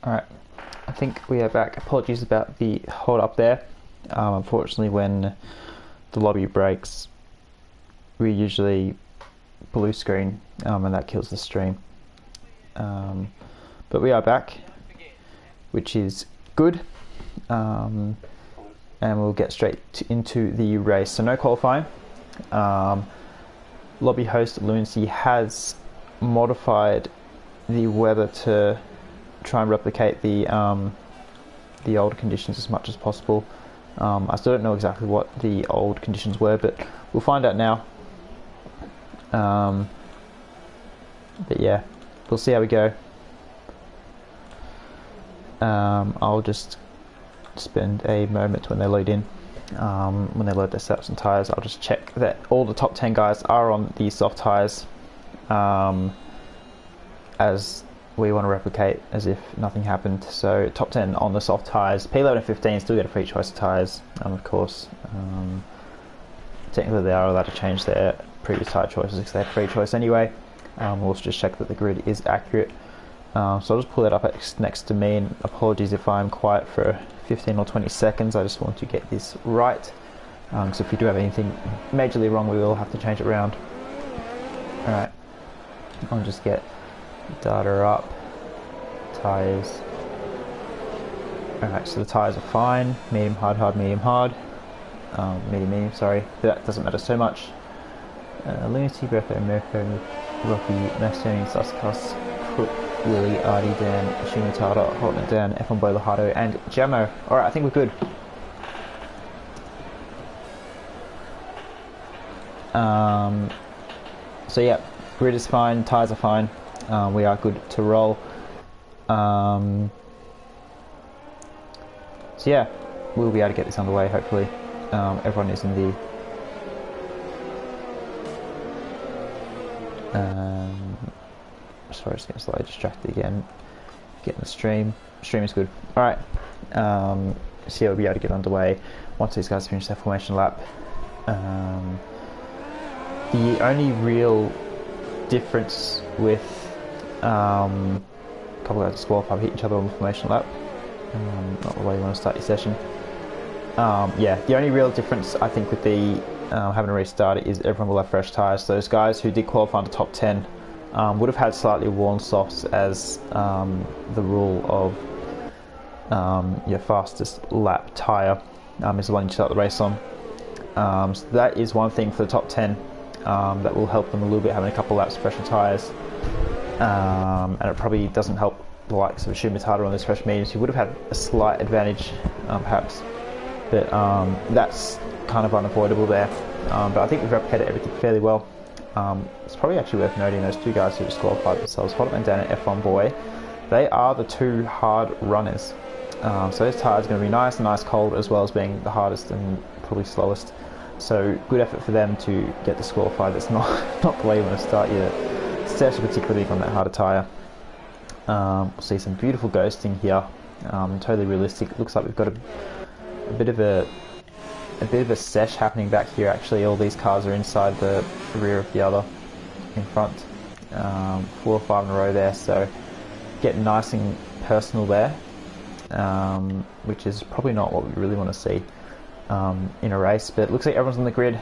Alright, I think we are back. Apologies about the hold up there. Unfortunately, when the lobby breaks, we usually blue screen and that kills the stream. But we are back, which is good. And we'll get straight into the race. So no qualifying. Lobby host Lunacy has modified the weather to try and replicate the old conditions as much as possible. I still don't know exactly what the old conditions were, but we'll find out now. But yeah, we'll see how we go. I'll just spend a moment when they load in. When they load their setups and tyres, I'll just check that all the top 10 guys are on the soft tyres, as we want to replicate as if nothing happened. So top 10 on the soft tyres. P11 and 15 still get a free choice of tyres, of course. Technically they are allowed to change their previous tyre choices because they had free choice anyway. We'll also just check that the grid is accurate. So I'll just pull it up next to me, and apologies if I'm quiet for 15 or 20 seconds. I just want to get this right. So if you do have anything majorly wrong, we will have to change it around. Alright, I'll just get data up. Tyres. Alright, so the tyres are fine. Medium, hard, hard, medium, hard. Medium, sorry. That doesn't matter so much. Lunacy, Bertho, Mirko, Rocky, Mastoni, Suskas, Crook, Willie, Artie, Dan, Shimatara, Hotman, Dan, F1 Boy, Lahado, and Jamo. Alright, I think we're good. So yeah, grid is fine, tyres are fine. We are good to roll. So yeah, we'll be able to get this underway hopefully. Everyone is in the sorry, just getting slightly distracted again. Getting the stream. Stream is good. Alright. So yeah, we'll be able to get underway once these guys finish their formation lap. The only real difference with a couple of guys disqualified hit each other on the formation lap. Not the way you want to start your session. Yeah, the only real difference I think with the having a restart is everyone will have fresh tyres. So those guys who did qualify in the top 10 would have had slightly worn softs as the rule of your fastest lap tyre is the one you start the race on. So that is one thing for the top 10 that will help them a little bit, having a couple laps of fresher tyres. And it probably doesn't help the likes of Shimatara on those fresh mediums, who would have had a slight advantage perhaps, but that's kind of unavoidable there. But I think we've replicated everything fairly well. It's probably actually worth noting those two guys who disqualified themselves, Hotman Dan and F1 Boy, they are the two hard runners. So those tyres are going to be nice and ice cold, as well as being the hardest and probably slowest. So good effort for them to get disqualified. That's not the way you want to start your session, particularly on that harder tyre. We'll see some beautiful ghosting here. Totally realistic. It looks like we've got a bit of a sesh happening back here. Actually, all these cars are inside the rear of the other in front. 4 or 5 in a row there, so getting nice and personal there, which is probably not what we really want to see in a race. But it looks like everyone's on the grid.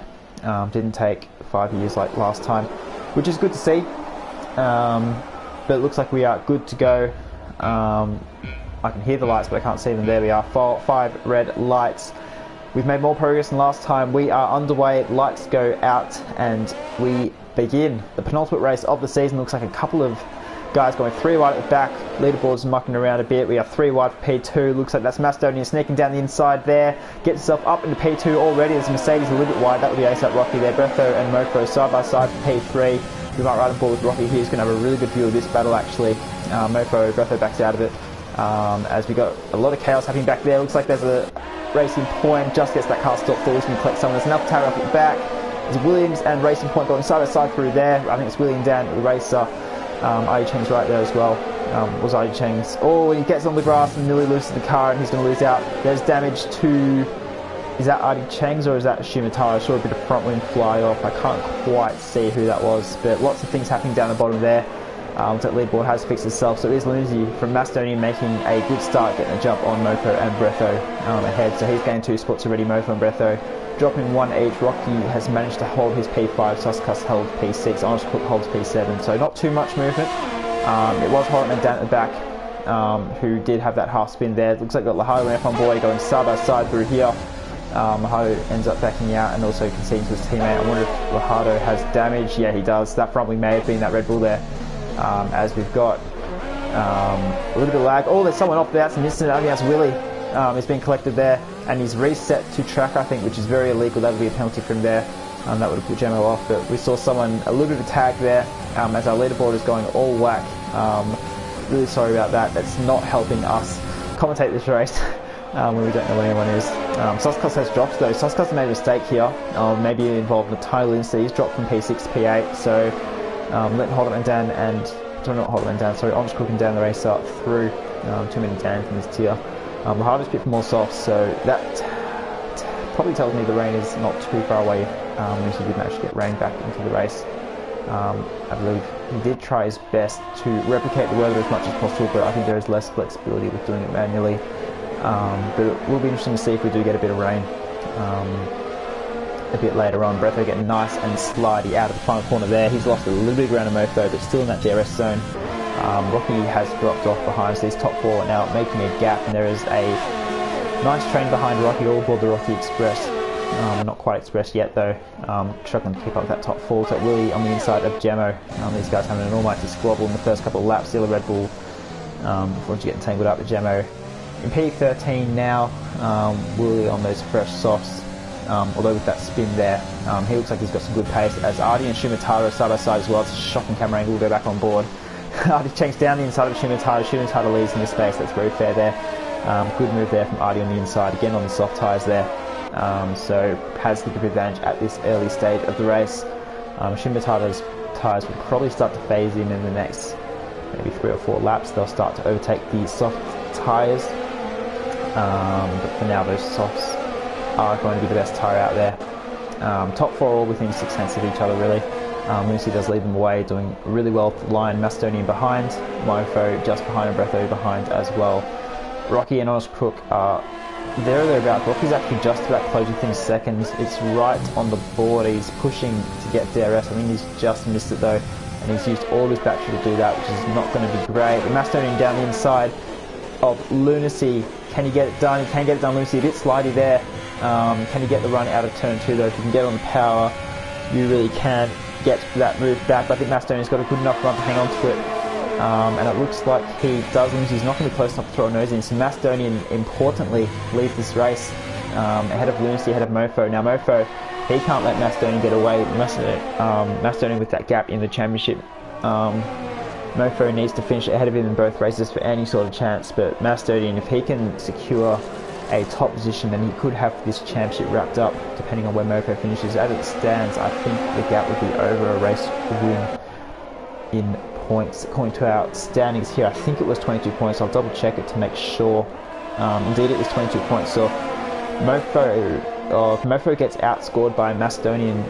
Didn't take 5 years like last time, which is good to see. But it looks like we are good to go. I can hear the lights, but I can't see them. There we are, 5 red lights. We've made more progress than last time. We are underway, lights go out, and we begin the penultimate race of the season. Looks like a couple of guys going 3 wide at the back. Leaderboard's mucking around a bit. We are 3 wide for P2. Looks like that's Macedonian sneaking down the inside there. Gets himself up into P2 already. There's Mercedes a little bit wide. That would be ASAP Rocky there. Bertho and Mofo side by side for P3. We might ride on board with Rocky. He's going to have a really good view of this battle actually. Bertho backs out of it. As we got a lot of chaos happening back there. Looks like there's a Racing Point, just gets that car stopped for. He's going to collect someone. There's enough tire up at the back. There's Williams and Racing Point going side by side through there. I think it's William Dan, the racer. Artie Cheng's right there as well. Was Artie Cheng's. Oh, he gets on the grass and nearly loses the car, and he's going to lose out. There's damage to... Is that Artie Cheng's or is that Shimatara? I saw a bit of front wing fly off. I can't quite see who that was, but lots of things happening down the bottom there. That leaderboard has fixed itself, so it is Lunacy from Macedonian making a good start, getting a jump on Mofo and Bretho ahead. So he's gained 2 spots already, Mofo and Bretho. Dropping 1 each, Rocky has managed to hold his P5, Suscus held P6, Honest Cook holds P7, so not too much movement. It was Hortman down at the back, who did have that half spin there. It looks like got Lahado left on board, going side by side through here. Lahado ends up backing out and also conceding to his teammate. I wonder if Lahado has damage. Yeah, he does. That front wing may have been that Red Bull there. As we've got a little bit of lag. Oh, there's someone off there. That's missing. I think that's Willie. He's been collected there, and he's reset to track, I think, which is very illegal. That would be a penalty from there. That would have put Gemmo off, but we saw someone, a little bit of a tag there, as our leaderboard is going all whack. Really sorry about that. That's not helping us commentate this race when we don't know where anyone is. Suscus has dropped though. Suscus made a mistake here, maybe involved in the title instead. He's dropped from P6 to P8, so letting Holderman down and, sorry, not Holderman down, sorry, Honest cooking down the race up through. Too many downs in this tier. The hardest bit for more softs, so that probably tells me the rain is not too far away. Lucy did manage to get rain back into the race. I believe he did try his best to replicate the weather as much as possible, but I think there is less flexibility with doing it manually. But it will be interesting to see if we do get a bit of rain a bit later on. Bretho getting nice and slidey out of the final corner there. He's lost a little bit of ground to Mofo, but still in that DRS zone. Rocky has dropped off behind, so these top 4 now making a gap, and there is a nice train behind Rocky, all aboard the Rocky Express. Not quite Express yet though, struggling to keep up with that top 4. So Willie on the inside of Gemmo. These guys having an almighty squabble in the first couple of laps. Still a Red Bull before you get tangled up with Gemmo. In P13 now, Willie on those fresh softs, although with that spin there, he looks like he's got some good pace, as Artie and Shumataro side by side as well. It's a shocking camera angle, we'll go back on board. Artie changes down the inside of Shumataro, Shumataro leads in this space, that's very fair there. Good move there from Artie on the inside, again on the soft tyres there. So has the grip advantage at this early stage of the race. Shumataro's tyres will probably start to phase in the next maybe 3 or 4 laps. They'll start to overtake the soft tyres. But for now those softs are going to be the best tyre out there. Top 4 all within 6 tenths of each other really. Lucy does lead them away, doing really well with the line. Macedonian behind, Mofo just behind, and Bretho behind as well. Rocky and Honest Crook are there or thereabouts. Rocky's actually just about closing things seconds. It's right on the board. He's pushing to get DRS. I think he's just missed it though, and he's used all his battery to do that, which is not going to be great. The Macedonian down the inside of Lunacy. Can he get it done? He can get it done. Lunacy a bit slidey there. Can he get the run out of turn 2 though? If you can get on the power, you really can get that move back. But I think Macedonian's got a good enough run to hang on to it. And it looks like he doesn't. He's not going to be close enough to throw a nose in. So Macedonian, importantly, leads this race ahead of Lunacy, ahead of Mofo. Now Mofo, he can't let Macedonian get away. Macedonian with that gap in the championship. Mofo needs to finish ahead of him in both races for any sort of chance. But Macedonian, if he can secure a top position, then he could have this championship wrapped up, depending on where Mofo finishes. As it stands, I think the gap would be over a race win in points. According to our standings here, I think it was 22 points. I'll double check it to make sure. Indeed, it was 22 points. So if Mofo gets outscored by Macedonian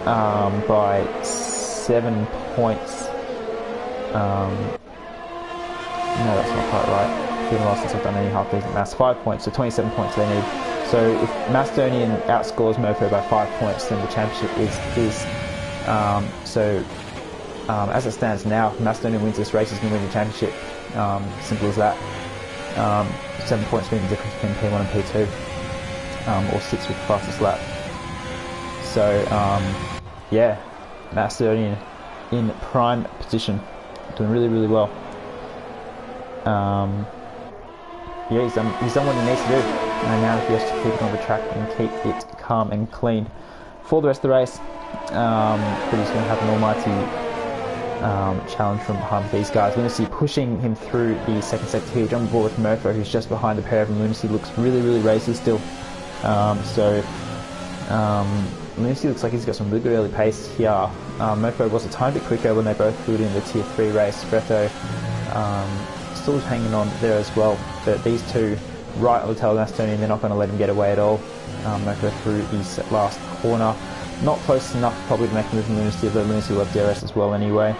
by 7 points. No, that's not quite right. It's been a while since I've done any half-decent maths. 5 points, so 27 points they need. So if Macedonian outscores Mofo by 5 points, then the championship is his. As it stands now, if Macedonian wins this race, he's going to win the championship. Simple as that. 7 points being the difference between P1 and P2, or 6 with the fastest lap. So, yeah, Macedonian in prime position, doing really, really well. Yeah, he's done what he needs to do, and now he has to keep it on the track and keep it calm and clean for the rest of the race. But he's going to have an almighty challenge from behind these guys. Lunacy pushing him through the second sector here, jumping forward with Mofo, who's just behind the pair of them. Lunacy looks really, really racy still. Lunacy looks like he's got some really good early pace here. Mofo was a tiny bit quicker when they both flew in the tier 3 race. Bretho still hanging on there as well, but these two right on the tail of Macedonian, they're not going to let him get away at all. Mofo through the last corner, not close enough probably to make a move from Lunacy, although Lunacy will have DRS as well anyway.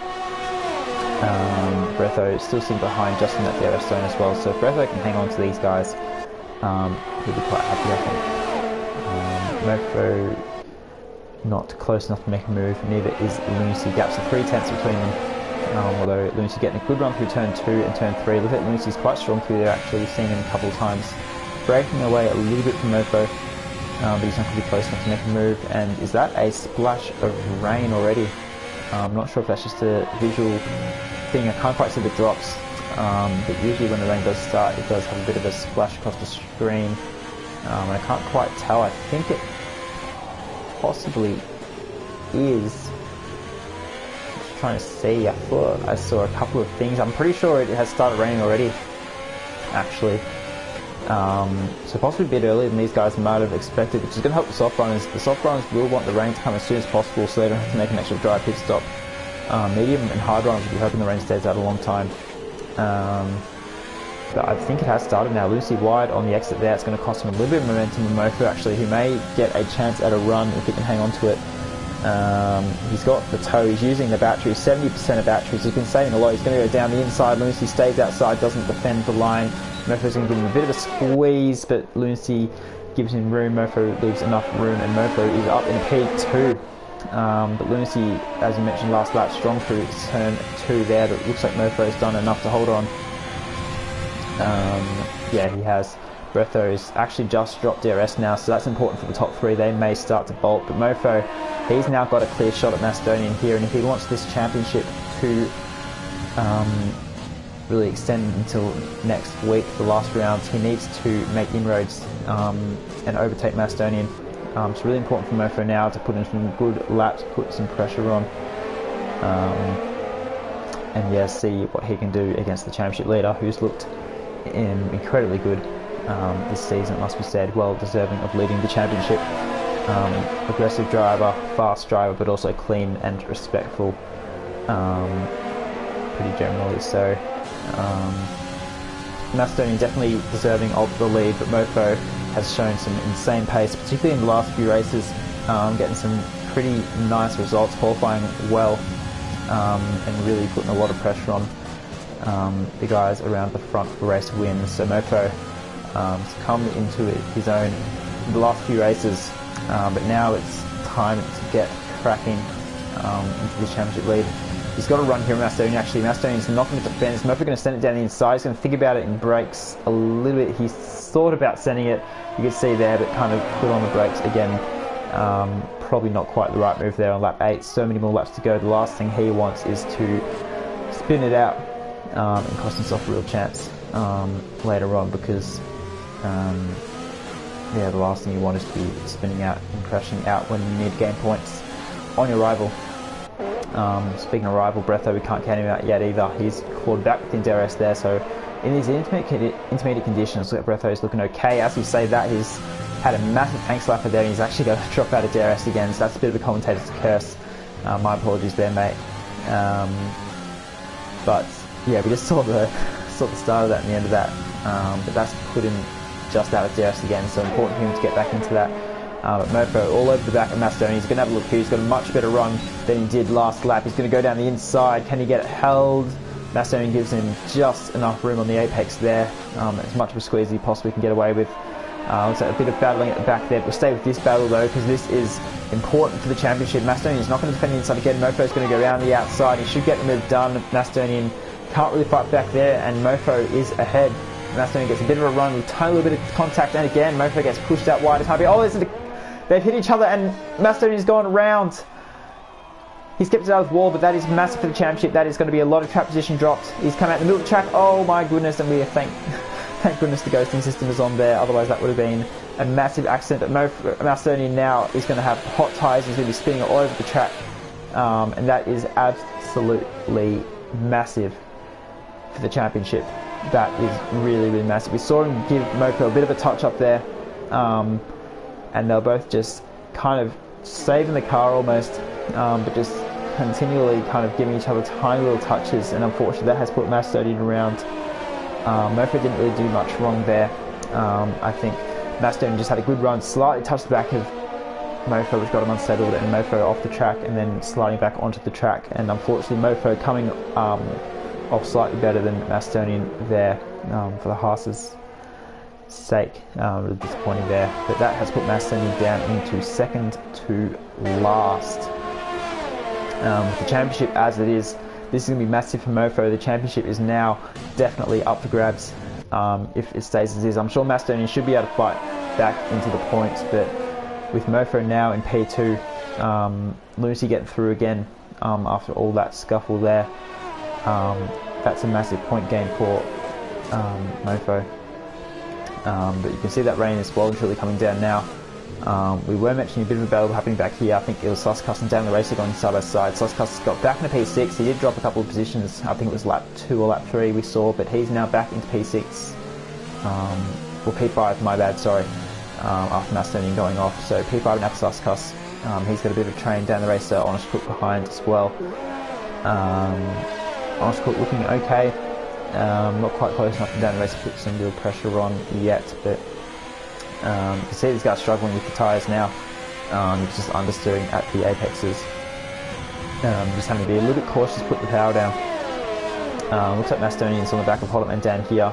Bretho still sitting behind just in that DRS zone as well, so if Bretho can hang on to these guys, he'll be quite happy, I think. Mofo not close enough to make a move, neither is Lunacy. Gaps of 3/10 between them, although Lunacy getting a good run through turn 2 and turn 3. Look at Lunacy's quite strong through there actually, we've seen him a couple of times. Breaking away a little bit from Mofo, but he's not going to be close enough to make a move. And is that a splash of rain already? I'm not sure if that's just a visual thing, I can't quite see the drops, but usually when the rain does start it does have a bit of a splash across the screen, and I can't quite tell. I think it possibly is. I'm just trying to see, I thought I saw a couple of things. I'm pretty sure it has started raining already actually. So possibly a bit earlier than these guys might have expected, which is going to help the soft runners. The soft runners will want the rain to come as soon as possible so they don't have to make an extra dry pit stop. Medium and hard runners will be hoping the rain stays out a long time. But I think it has started now. Lucy wide on the exit there. It's going to cost him a little bit of momentum with Mofo actually, who may get a chance at a run if he can hang on to it. He's got the tow, he's using the battery, 70% of batteries, he's been saving a lot. He's going to go down the inside. Lunacy stays outside, doesn't defend the line. Mofo's going to give him a bit of a squeeze, but Lunacy gives him room. Mofo leaves enough room, and Mofo is up in P2. But Lunacy, as you mentioned last lap, strong through turn 2 there, but it looks like Mofo's done enough to hold on. Yeah, he has. Bretho's actually just dropped DRS now, so that's important for the top 3. They may start to bolt, but Mofo, he's now got a clear shot at Macedonian here, and if he wants this championship to really extend until next week, the last rounds, he needs to make inroads and overtake Macedonian. It's really important for Mofo now to put in some good laps, put some pressure on, and yeah, see what he can do against the championship leader, who's looked incredibly good this season, it must be said. Well deserving of leading the championship. Aggressive driver, fast driver, but also clean and respectful, pretty generally so. Macedonian definitely deserving of the lead, but Mofo has shown some insane pace, particularly in the last few races, getting some pretty nice results, qualifying well, and really putting a lot of pressure on the guys around the front for race wins. So Mofo has come into his own in the last few races, but now it's time to get cracking into the championship lead. He's got to run here, Macedonian. Actually, Macedonian's not going to defend. Is Mofo going to send it down the inside? He's going to think about it in brakes a little bit. He's thought about sending it, you can see there, but kind of put on the brakes again. Probably not quite the right move there on lap 8. So many more laps to go. The last thing he wants is to spin it out and cost himself a real chance later on, because yeah, the last thing you want is to be spinning out and crashing out when you need to gain points on your rival. Speaking of rival, Bretho, we can't count him out yet either. He's clawed back within DRS there, so in these intermediate conditions, Bretho's looking okay. As we say that, he's had a massive tank slapper there, and he's actually going to drop out of DRS again, so that's a bit of a commentator's curse. My apologies there, mate. But yeah, we just saw the start of that and the end of that, but that's put him just out of DRS again, so important for him to get back into that. But Mofo all over the back of Macedonian. He's going to have a look here. He's got a much better run than he did last lap. He's going to go down the inside. Can he get it held? Macedonian gives him just enough room on the apex there. As much of a squeeze as he possibly can get away with. Looks like a bit of battling at the back there. We'll stay with this battle though, because this is important for the championship. Macedonian is not going to defend the inside again. Mofo's going to go around the outside. He should get the move done. Macedonian can't really fight back there, and Mofo is ahead. Macedonian gets a bit of a run with a tiny little bit of contact, and again Mofo gets pushed out wide. It's hard to be. Oh, they've hit each other, and Macedonian's gone around. He's kept it out of the wall, but that is massive for the championship. That is going to be a lot of trap position drops. He's come out in the middle of the track. Oh my goodness, and we are thank goodness the ghosting system is on there. Otherwise that would have been a massive accident. But Macedonian now is going to have hot tyres. He's going to be spinning all over the track, and that is absolutely massive for the championship. That is really, really massive. We saw him give Mofo a bit of a touch up there, and they're both just kind of saving the car almost, but just continually kind of giving each other tiny little touches, and unfortunately that has put Macedonian around. Mofo didn't really do much wrong there. I think Macedonian just had a good run, slightly touched the back of Mofo, which got him unsettled, and Mofo off the track and then sliding back onto the track. And unfortunately, Mofo coming off slightly better than Mastonian there for the Haas's sake. Really disappointing there, but that has put Mastonian down into second to last. With the championship as it is, this is going to be massive for Mofo. The championship is now definitely up for grabs if it stays as is. I'm sure Mastonian should be able to fight back into the points, but with Mofo now in P2, Lucy getting through again after all that scuffle there, that's a massive point gain for Mofo. But you can see that rain is well and truly coming down now. We were mentioning a bit of a battle happening back here. I think it was Suscuss and Dan the Racer going side by side. Suscuss got back into P6. He did drop a couple of positions. I think it was lap 2 or lap 3 we saw, but he's now back into P6. Well, P5, my bad, sorry. After Mastonian going off. So P5 now for Suscuss. He's got a bit of a train. Dan the Racer, Honest Cook behind as well. Honest Cook looking okay. Not quite close enough to Dan the Racer to put some real pressure on yet, but you can see these guys struggling with the tyres now, just understeering at the apexes. Just having to be a little bit cautious, put the power down. Looks like Mastonian's on the back of Hotman Dan here.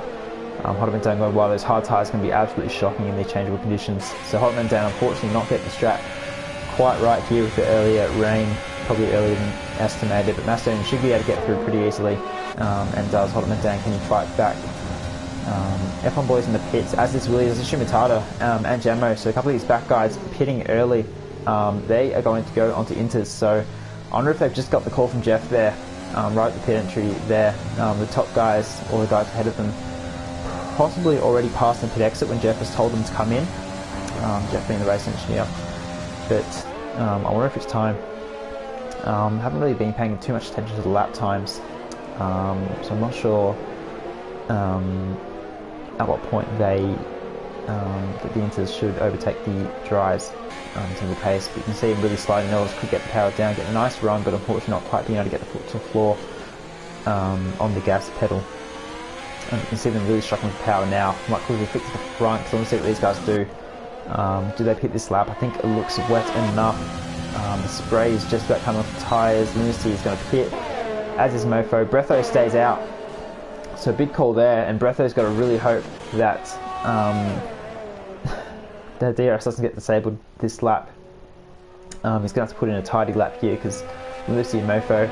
Hotman Dan going, wow, those hard tyres can be absolutely shocking in these changeable conditions. So Hotman Dan unfortunately not getting the strap quite right here with the earlier rain, probably earlier than estimated, but Mastonian should be able to get through pretty easily, and does. Hotman Dan, can he fight back? F1 boys in the pits, as is Willie, as is Shumatada and Jammo. So a couple of these back guys pitting early. They are going to go onto Inters. So I wonder if they've just got the call from Jeff there, right at the pit entry there. The top guys, or the guys ahead of them, possibly already passed the pit exit when Jeff has told them to come in. Jeff being the race engineer. But I wonder if it's time. Haven't really been paying too much attention to the lap times, so I'm not sure at what point the Inters should overtake the dries in terms of pace. But you can see him really sliding. Ellis could get the power down, get a nice run, but unfortunately not quite being able to get the foot to the floor on the gas pedal. And you can see them really struggling with power now. Might quickly fix the front, because I want to see what these guys do. Do they pit this lap? I think it looks wet enough. The spray is just about coming off the tyres. Lunacy is going to pit, as is Mofo. Bretho stays out. So big call there, and Bretho's got to really hope that the DRS doesn't get disabled this lap. He's going to have to put in a tidy lap here, because Lunacy and Mofo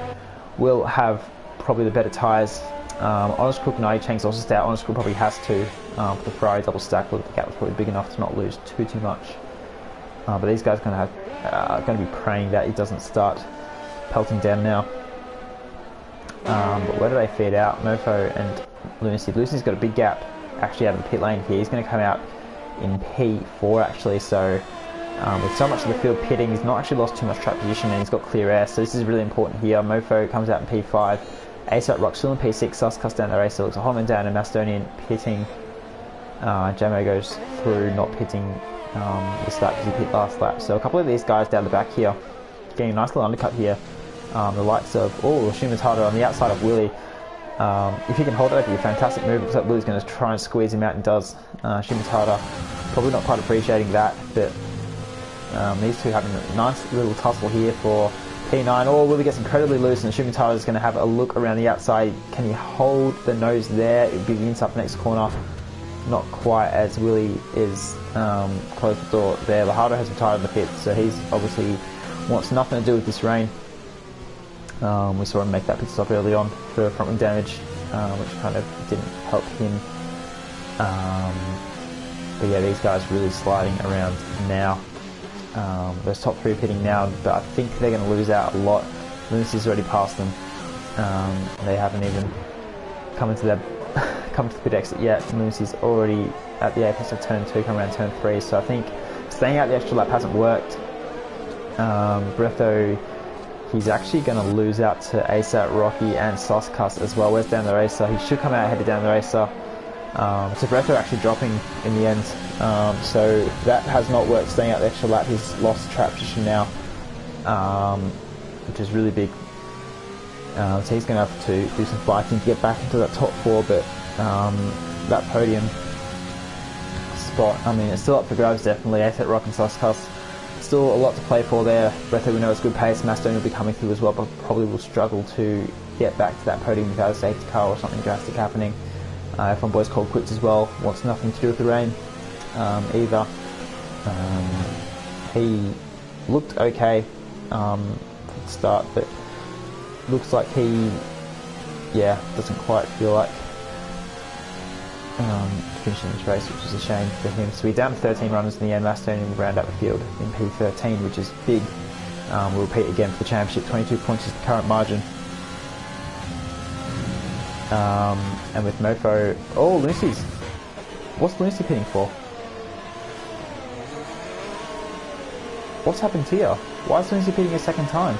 will have probably the better tyres. Honest Cook and Ai Cheng's also stay out. Honest Cook probably has to for the Ferrari double stack. The gap was probably big enough to not lose too much. But these guys are going to be praying that it doesn't start pelting down now. But where do they feed out? Mofo and Lunacy. Lunacy's got a big gap actually out of the pit lane here. He's going to come out in P4 actually. So with so much of the field pitting, he's not actually lost too much track position, and he's got clear air. So this is really important here. Mofo comes out in P5. ASAP Rock still in P6, Suscuss down the race, looks like Holman down and Mastonian pitting. Jamo goes through, not pitting this lap because he pit last lap. So a couple of these guys down the back here, getting a nice little undercut here. The likes of, Shumatada on the outside of Willie. If he can hold it, that'd be a fantastic move. Looks like Willie's going to try and squeeze him out, and does. Shumatada probably not quite appreciating that, but these two having a nice little tussle here for P9. Willie gets incredibly loose, and Shumatada is going to have a look around the outside. Can he hold the nose there? It would be the inside next corner. Not quite, as Willie is closed the door there. Lahardo has retired in the pit, so he's obviously wants nothing to do with this rain. We saw him make that pit stop early on for front wing damage, which kind of didn't help him. But yeah, these guys really sliding around now. Those top three pitting now, but I think they're going to lose out a lot. Lunacy's already passed them. They haven't even come to the pit exit yet. Lunacy's already at the apex of turn 2, coming around turn 3. So I think staying out the extra lap hasn't worked. Bretho, he's actually going to lose out to ASAP Rocky and Suscuss as well. Where's down the racer? He should come out ahead of down the racer. So Bretho actually dropping in the end, so that has not worked, staying out the extra lap. He's lost track position now, which is really big. So he's going to have to do some fighting to get back into that top 4, but that podium spot, I mean, it's still up for grabs definitely. ASAP Rock and Suscuss Still a lot to play for there. Breatho, we know it's good pace. Macedon will be coming through as well, but probably will struggle to get back to that podium without a safety car or something drastic happening. F1 Boys called quits as well. Wants nothing to do with the rain either. He looked okay at the start, but looks like he, doesn't quite feel like finishing this race, which is a shame for him. So we're down to 13 runners in the end. Macedonian will round out the field in P13, which is big. We'll repeat again for the championship. 22 points is the current margin. And with Mofo, Lucy's. What's Lucy pitting for? What's happened here? Why is Lucy pitting a second time?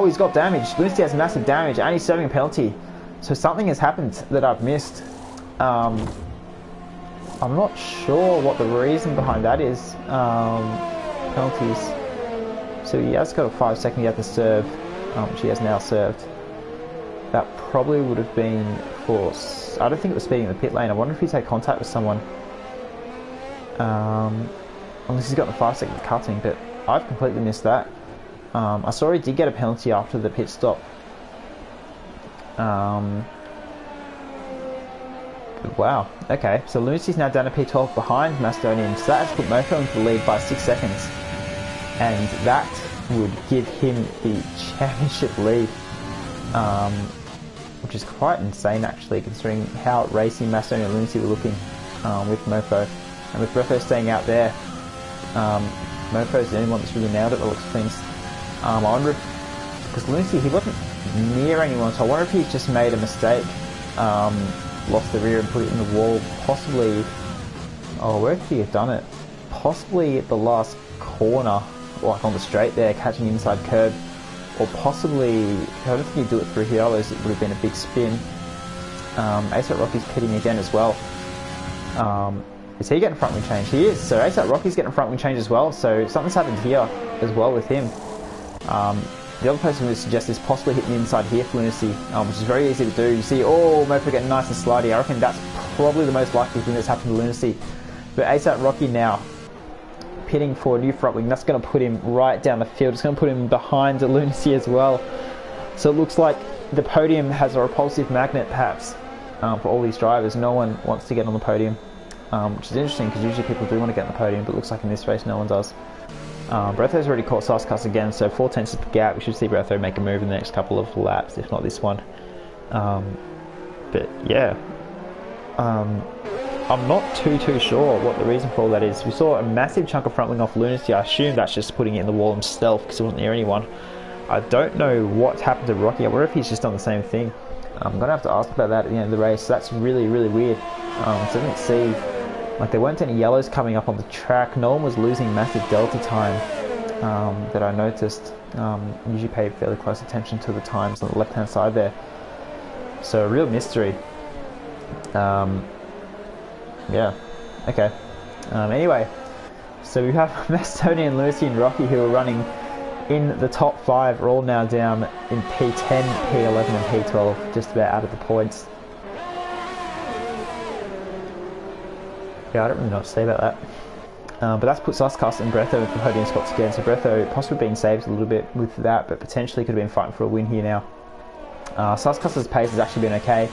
He's got damage. Lucy has massive damage and he's serving a penalty. So something has happened that I've missed. I'm not sure what the reason behind that is. Penalties. So he has got a 5 second he had to serve, which he has now served. That probably would have been for... I don't think it was speeding in the pit lane. I wonder if he's had contact with someone. Unless he's got the 5 second cutting, but I've completely missed that. I saw he did get a penalty after the pit stop. Wow, okay, so Lucy's now down to P12 behind Macedonian, so that has put Mofo into the lead by 6 seconds. And that would give him the championship lead, which is quite insane actually, considering how racing Macedonian and Lucy were looking with Mofo. And with Breatho staying out there, Mofo's the only one that's really nailed it, by the looks of things. I wonder if, because Lucy, he wasn't near anyone, so I wonder if he's just made a mistake, lost the rear and put it in the wall, possibly, where could he have done it? Possibly at the last corner, like on the straight there, catching the inside curb, or possibly, I don't think he'd do it through here, otherwise it would have been a big spin. ASAP Rocky's pitting again as well. Is he getting front wing change? He is, so ASAP Rocky's getting front wing change as well, so something's happened here as well with him. The other person would suggest is possibly hitting the inside here for Lunacy, which is very easy to do. You see, Mofo getting nice and slidey. I reckon that's probably the most likely thing that's happened to Lunacy. But ASAP Rocky now pitting for a new front wing. That's going to put him right down the field. It's going to put him behind the Lunacy as well. So it looks like the podium has a repulsive magnet, perhaps, for all these drivers. No one wants to get on the podium, which is interesting because usually people do want to get on the podium, but it looks like in this race no one does. Breatho's already caught Saskas again, so 4 tenths of the gap. We should see Breatho make a move in the next couple of laps, if not this one. But yeah, I'm not too sure what the reason for all that is. We saw a massive chunk of front wing off Lunacy. I assume that's just putting it in the wall himself because he wasn't near anyone. I don't know what's happened to Rocky. I wonder if he's just done the same thing. I'm going to have to ask about that at the end of the race. That's really weird. So I didn't see... Like, there weren't any yellows coming up on the track. No one was losing massive delta time that I noticed. Usually pay fairly close attention to the times on the left hand side there. So a real mystery. Yeah, okay. Anyway, so we have Macedonian, Lucy and Rocky who are running in the top 5 are all now down in P10, P11 and P12, just about out of the points. Yeah, I don't really know what to say about that. But that's put Saskas and Breatho into the podium spots again. So Breatho possibly being saved a little bit with that, but potentially could have been fighting for a win here now. Saskas's pace has actually been okay.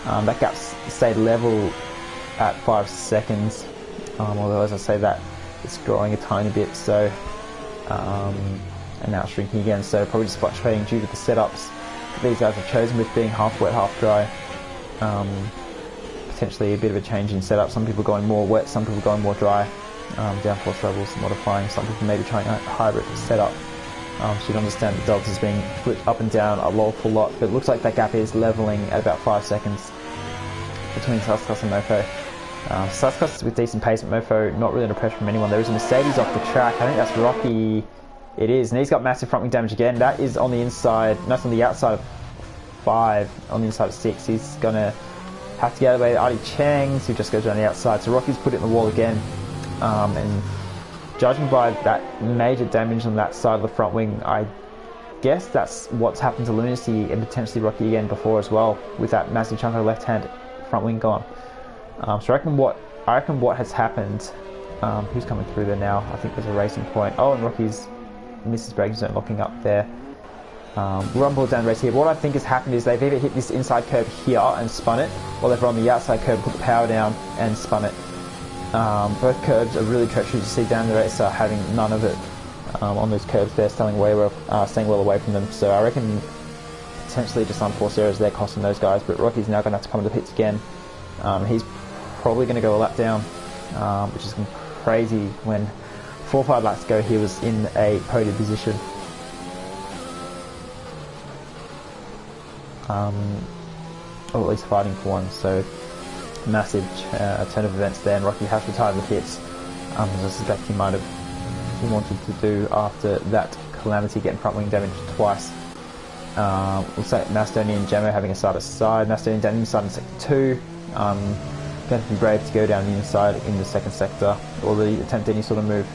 That gap's stayed level at 5 seconds. Although as I say that, it's growing a tiny bit. So, and now it's shrinking again. So probably just fluctuating due to the setups that these guys have chosen, with being half wet, half dry. Potentially a bit of a change in setup. Some people going more wet, some people going more dry. Downforce levels modifying. Some people maybe trying a hybrid setup. So you can understand the deltas being flipped up and down a lawful lot. But it looks like that gap is leveling at about 5 seconds between Saskas and Mofo. Saskas with decent pace, but Mofo not really under pressure from anyone. There is a Mercedes off the track. I think that's Rocky. It is, and he's got massive front wing damage again. That is on the inside. That's on the outside of 5, on the inside of 6. He's gonna have to get out of the way of Artie Chang's, who just goes around the outside. So Rocky's put it in the wall again. And judging by that major damage on that side of the front wing, I guess that's what's happened to Lunacy and potentially Rocky again before as well, with that massive chunk of the left-hand front wing gone. So I reckon what I reckon what has happened, who's coming through there now? I think there's a racing point. Oh, and Rocky's misses braking zone locking up there. We're on board down the race here. But what I think has happened is they've either hit this inside curb here and spun it, or they've run the outside curb, put the power down and spun it. Both curbs are really treacherous. You see down the race having none of it on those curbs there, staying well away from them. So I reckon potentially just unforced errors there costing those guys. But Rocky's now going to have to come to the pits again. He's probably going to go a lap down, which is crazy. When 4 or 5 laps ago he was in a podium position. Or at least fighting for one. So massive turn of events there, and Rocky has retired the hits, as I suspect he might have wanted to do after that calamity, getting front wing damage twice. Looks like Macedonian and Gemma having a side to side. Macedonian down inside in sector 2. Going to be brave to go down the inside in the second sector, or really attempt any sort of move.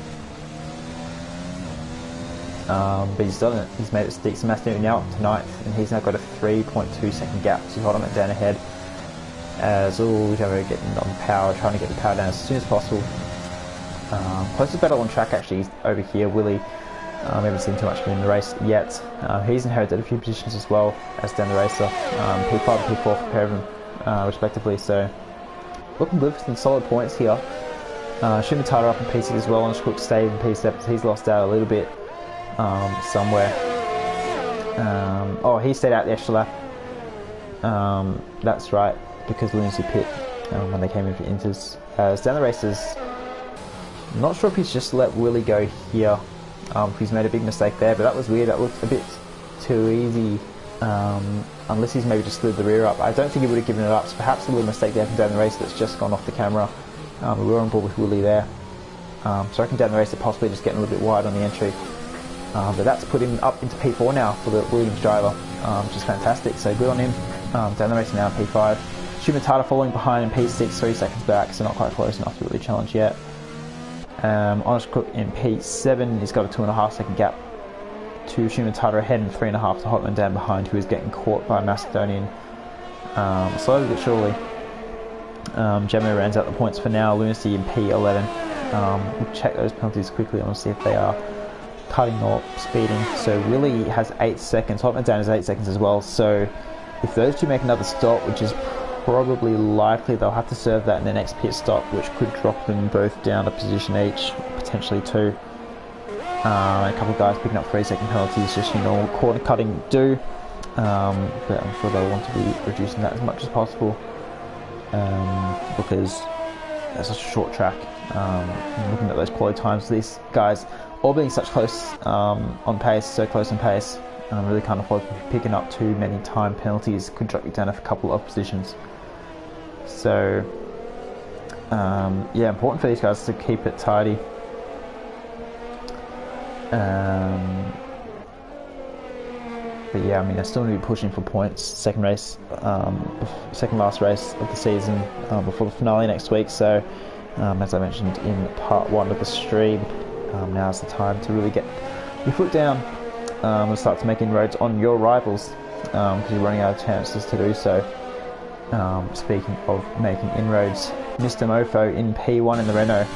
But he's done it. He's made it stick. So Macedonian now up to 9th, and he's now got a 3.2 second gap to hold him down ahead. As Gemma getting on power, trying to get the power down as soon as possible. Closest battle on track actually is over here. Willie, we haven't seen too much of him in the race yet. He's inherited a few positions as well as Dan the Racer. P5 and P4 for a pair of them, respectively. So looking good for some solid points here. Shumatara up in P6 as well. Orange Cook stayed in P7, so he's lost out a little bit somewhere. Oh, he stayed out the extra lap. That's right, because Lunacy pit when they came in for inters. Dan the Racer's not sure if he's just let Willie go here. He's made a big mistake there, but that was weird. That looked a bit too easy. Unless he's maybe just slid the rear up. I don't think he would have given it up, so perhaps a little mistake there from Dan the Racer that's just gone off the camera. We were on board with Willie there. So I reckon Dan the Racer possibly just getting a little bit wide on the entry. But that's put him up into P4 now for the Williams driver, which is fantastic, so good on him. Dan the Racer now in P5. Shumatara following behind in P6, 3 seconds back, so not quite close enough to really challenge yet. Honest Cook in P7, he's got a 2.5 second gap to Shumatara ahead, and 3.5 to Hotman down behind, who is getting caught by Macedonian slowly but surely. Gemma rounds out the points for now. Lunacy in P11. We'll check those penalties quickly. I want to see if they are cutting or speeding. So Willie has 8 seconds. Hotman down has 8 seconds as well. So if those two make another stop, which is probably likely, they'll have to serve that in their next pit stop, which could drop them both down to position each, potentially 2. A couple of guys picking up 3-second penalties, just corner cutting do, but I'm sure they'll want to be reducing that as much as possible, because that's such a short track. Looking at those quality times, these guys all being such close on pace, so close on pace, really can't afford picking up too many time penalties. Could drop you down a couple of positions. So yeah, important for these guys to keep it tidy. But yeah, I mean, they're still going to be pushing for points. Second last race of the season before the finale next week. So as I mentioned in part 1 of the stream, now's the time to really get your foot down and start to make inroads on your rivals, because you're running out of chances to do so. Speaking of making inroads, Mr. Mofo in P1 in the Renault,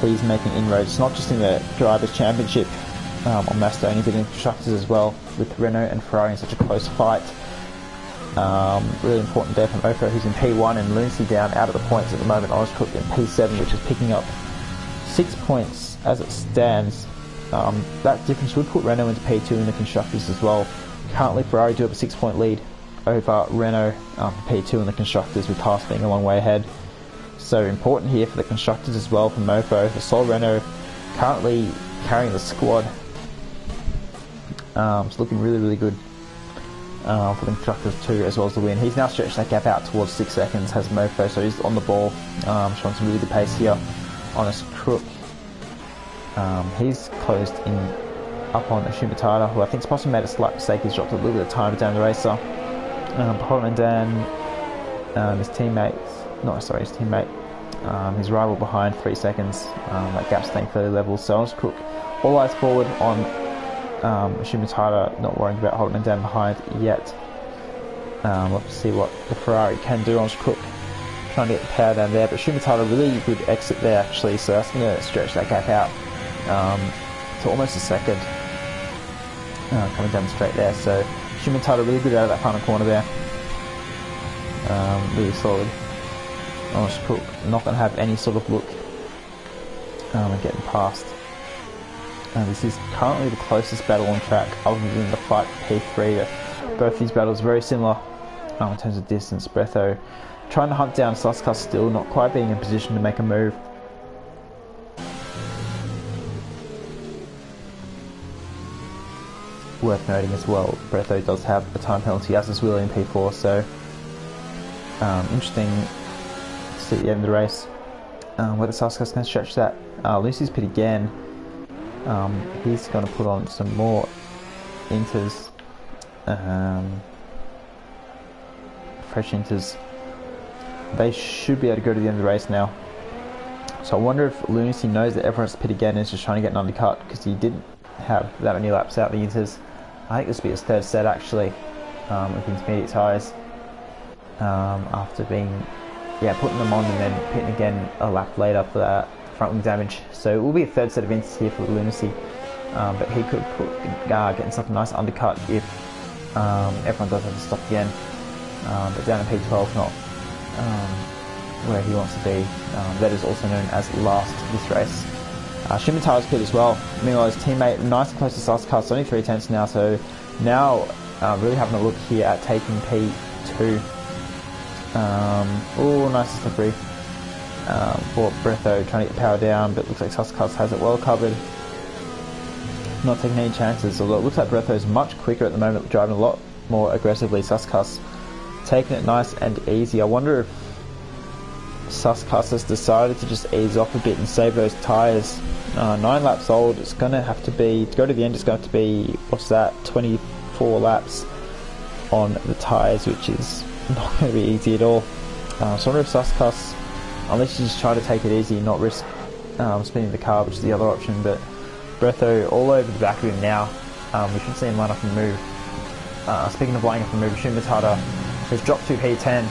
he's making inroads not just in the Drivers' Championship on Macedonian, but in constructors as well, with Renault and Ferrari in such a close fight. Really important there from Mofo, who's in P1, and Lunacy down out of the points at the moment. Honest Cook in P7, which is picking up 6 points as it stands. That difference would put Renault into P2 in the constructors as well. Currently Ferrari do have a 6-point lead over Renault P2 in the constructors, with Haas being a long way ahead. So important here for the constructors as well from Mofo. The Sol Renault currently carrying the squad. It's looking really, really good for the constructors too, as well as the win. He's now stretched that gap out towards 6 seconds, has Mofo, so he's on the ball, showing some really good pace here. Honest Crook, he's closed in up on Shumatara, who I think's possibly made a slight mistake. He's dropped a little bit of time down the racer. Behind Dan, his teammate, his rival behind 3 seconds. That gap's staying fairly level. So Honest Crook all eyes forward on Shumatara, not worrying about holding him down behind yet. Let's see what the Ferrari can do. Honest Crook trying to get the power down there, but Shumataro really good exit there actually, so that's going to stretch that gap out to almost a second. Coming down the straight there, so Shumataro really good out of that final corner there. Really solid. Honest Cook not going to have any sort of look at getting past. This is currently the closest battle on track other than the fight P3. Both these battles very similar in terms of distance. Bretho trying to hunt down Suskas still, not quite being in position to make a move. Worth noting as well, Bretho does have a time penalty, as does Willie in P4, so interesting to see at the end of the race whether Suskas can stretch that. Lucy's pit again. He's going to put on some more inters, fresh inters. They should be able to go to the end of the race now. So I wonder if Lunacy knows that everyone's pit again and is just trying to get an undercut, because he didn't have that many laps out the inters. I think this will be his third set actually, with intermediate tyres, after being putting them on and then pitting again a lap later for that front wing damage. So it will be a third set of inters here for Lunacy, but he could get himself a nice undercut if everyone does have to stop again. But down at P12, not where he wants to be. That is also known as last this race. Shumataro's pit as well. Meanwhile, his teammate nice and close to Suskas, only 3/10 now, so now really having a look here at taking P2. Oh, nice and slippery for Bretho, trying to get power down, but looks like Suskas has it well covered. Not taking any chances, although it looks like Bretho is much quicker at the moment, driving a lot more aggressively. Suskas taking it nice and easy. I wonder if Suskas has decided to just ease off a bit and save those tyres. 9 laps old, it's going to have to be, to go to the end, it's going to be, what's that, 24 laps on the tyres, which is not going to be easy at all. So I wonder if Suskas, unless you just try to take it easy and not risk spinning the car, which is the other option, but Bretho all over the back of him now. We should see him line up and move. Speaking of lining up and move, Shumataro has dropped to P10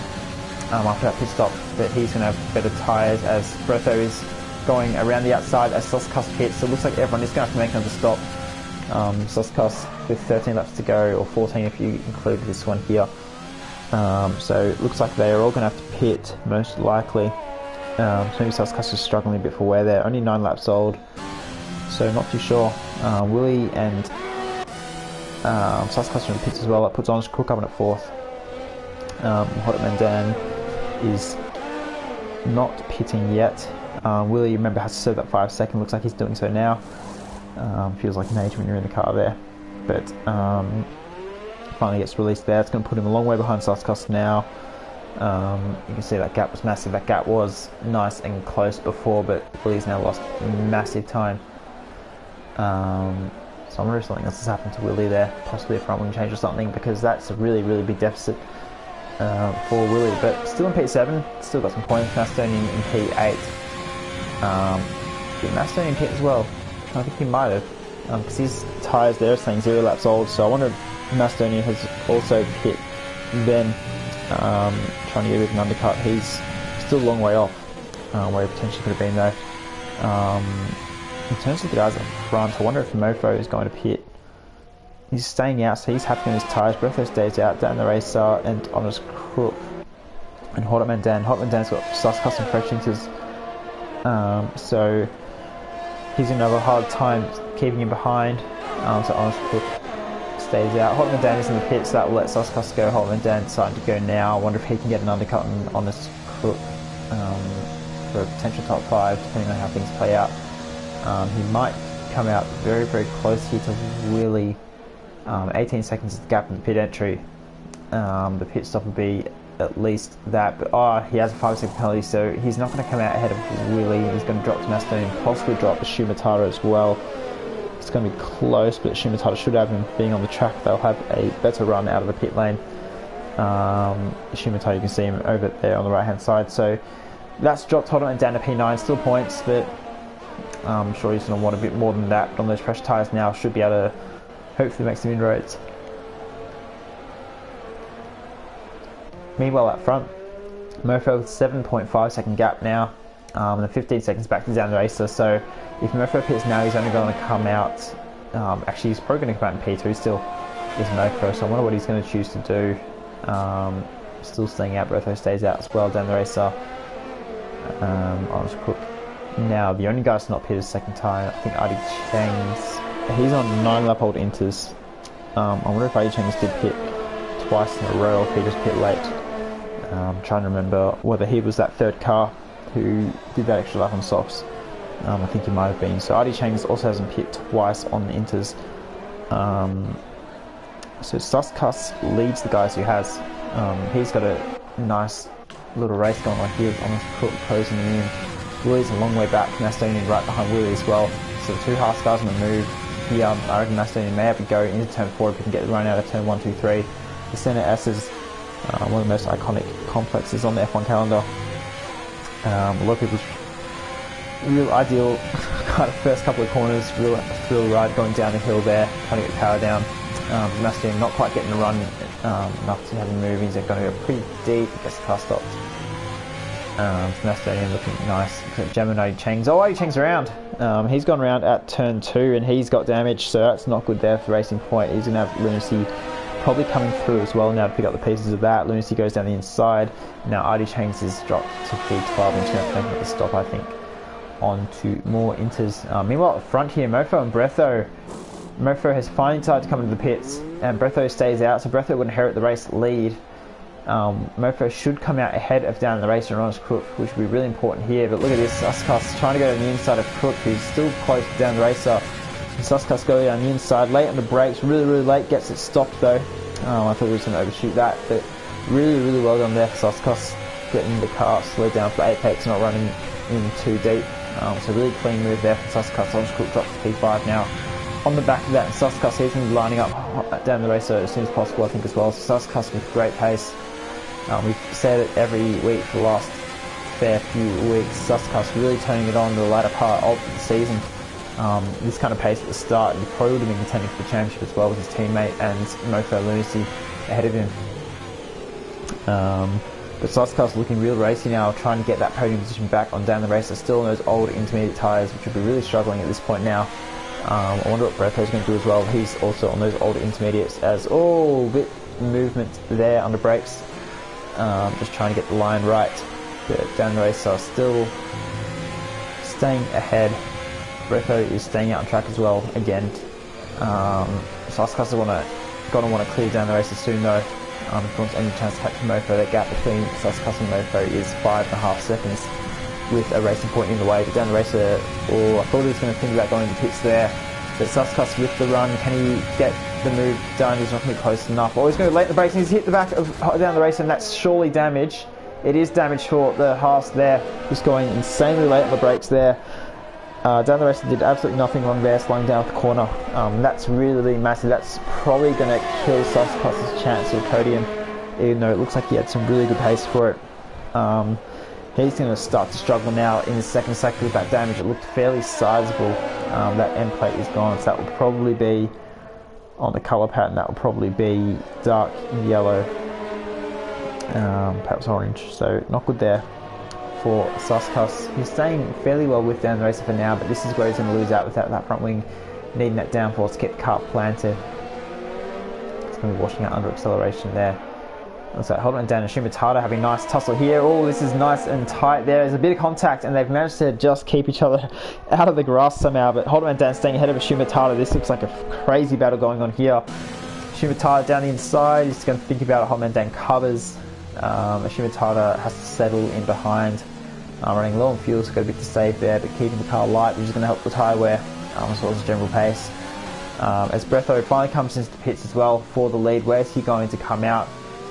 after that pit stop, but he's going to have better tyres as Bretho is going around the outside as Suskas hits, so it looks like everyone is going to have to make another stop. Suskas with 13 laps to go, or 14 if you include this one here. So it looks like they are all going to have to pit, most likely. So maybe Suskas is struggling a bit for wear there, only 9 laps old, so not too sure. Willie and Suskas are in the pits as well. That puts on Cook up at 4th. Hotman is not pitting yet. Willie, remember, has to serve that 5 second. Looks like he's doing so now. Feels like an age when you're in the car there, but finally gets released there. It's going to put him a long way behind Suskas now. You can see that gap was massive. That gap was nice and close before, but Willie's now lost massive time. So I wonder if something else has happened to Willie there, possibly a front wing change or something, because that's a really, really big deficit for Willie. But still in P7, still got some points. Macedonian in P8. Macedonian pit as well. I think he might have, because his tyres there are saying 0 laps old, so I wonder if Macedonian has also pit then, trying to get a bit of an undercut. He's still a long way off where he potentially could have been though. In terms of the guys up front, I wonder if Mofo is going to pit. He's staying out, so he's happy on his tyres. Bretho stays out, Dan the Racer and Honest Crook and Hotman Dan. Hotman Dan's got Suskas and fresh inters, so he's going to have a hard time keeping him behind. So Honest Crook stays out. Hotman Dan is in the pit, so that will let Suskas go. Hotman Dan deciding to go now. I wonder if he can get an undercut on Honest Crook for a potential top 5, depending on how things play out. He might come out very, very close here to Willie. 18 seconds is the gap in the pit entry. The pit stop would be at least that, but he has a 5-second penalty, so he's not going to come out ahead of Willie. He's going to drop to Macedonian, possibly drop to Shumataro as well. It's going to be close, but Shumataro should have him being on the track. They'll have a better run out of the pit lane. Shumataro, you can see him over there on the right hand side, so that's dropped Hotman down to P9, still points, but I'm sure he's going to want a bit more than that on those fresh tyres now. Should be able to hopefully make some inroads. Meanwhile, up front, Mofo with 7.5 second gap now, and 15 seconds back to Dan Racer. So if Mofo pits now, he's only going to come out. Actually, he's probably going to come out in P2 still. Is Mofo, so I wonder what he's going to choose to do. Still staying out. Brotho stays out as well. Dan Racer. Honest Crook. Now the only guy that's not pitted second time, I think Adi Chang's. He's on 9 lap old inters. I wonder if Adi Chang's did pit twice in a row, or if he just pit late. I'm trying to remember whether he was that third car who did that extra lap on softs. I think he might have been. So Adi Chang's also hasn't pit twice on the inters. So Suskas leads the guys who has. He's got a nice little race going on here on this Crook closing in. Willie's a long way back. Macedonian right behind Willie as well. So the two Haas cars on the move here. I reckon Macedonian may have to go into turn 4 if we can get the run out of turn 1, 2, 3. The Senna S is one of the most iconic complexes on the F1 calendar. A lot of people's real ideal kind of first couple of corners, real thrill ride going down the hill there, trying to get power down. Macedonian not quite getting the run enough to have him move. He's going to go pretty deep, gets the car stopped. Macedonian looking nice. Gemini Cheng's. Oh, Cheng's around. He's gone around at turn 2 and he's got damage, so that's not good there for Racing Point. He's going to have Lunacy probably coming through as well now to pick up the pieces of that. Lunacy goes down the inside. Now Adi Cheng's is dropped to P12 and he's going to have to make the stop, I think, on to more inters. Meanwhile, up front here, Mofo and Bretho. Mofo has finally decided to come into the pits and Bretho stays out, so Bretho would inherit the race lead. Mofo should come out ahead of down the racer and Honest Crook, which would be really important here. But look at this, Suskas trying to go to the inside of Crook, who's still close to down the racer. And Suskas go down the inside, late on the brakes, really late, gets it stopped though. I thought he was going to overshoot that, but really well done there for Suskas, getting the car slowed down for Apex, not running in too deep. So really clean move there from Suskas. Honest Crook drops to P5 now. On the back of that, Suskas, he's going to be lining up down the racer as soon as possible, I think, as well. So Suskas with great pace. We've said it every week for the last fair few weeks. Suskas really turning it on the latter part of the season. This kind of pace at the start, he probably would have been contending for the championship as well with his teammate and Mofo Lunacy ahead of him. But Suskas looking real racy now, trying to get that podium position back on down the racer, still on those old intermediate tyres, which would be really struggling at this point now. I wonder what Bretho's going to do as well. He's also on those older intermediates as, bit movement there under brakes. Just trying to get the line right. But down the racer still staying ahead. Bretho is staying out on track as well again. Suskas is going to want to clear down the racer soon though. If he wants any chance to catch Mofo, that gap between Suskas and Mofo is 5.5 seconds with a Racing Point in the way. But down the racer, I thought he was going to think about going to pits there. But Suskas with the run, can he get the move done? He's not going to be close enough. He's going to late in the brakes and he's hit the back of down the racer, and that's surely damage. It is damage for the Haas there, just going insanely late on the brakes there. Down the racer did absolutely nothing wrong there, slowing down at the corner. That's really massive. That's probably going to kill Suskas' chance of podium, even though it looks like he had some really good pace for it. He's going to start to struggle now in the second sector with that damage. It looked fairly sizable. That end plate is gone, so that will probably be on the colour pattern. That will probably be dark yellow, perhaps orange. So not good there for Suskas. He's staying fairly well with down the racer for now, but this is where he's going to lose out without that front wing needing that downforce to get the car planted. It's going to be washing out under acceleration there. So hold on down to Shimatada, having a nice tussle here. This is nice and tight there. There's a bit of contact and they've managed to just keep each other out of the grass somehow. But Holden Dan staying ahead of Shimatada. This looks like a crazy battle going on here. Shimatada down the inside. He's going to think about it. Holden Dan covers. Shimatada has to settle in behind. Running low on fuel, so got a bit to save there, but keeping the car light, which is going to help the tyre wear as well as the general pace. As Bretho finally comes into the pits as well for the lead, where's he going to come out?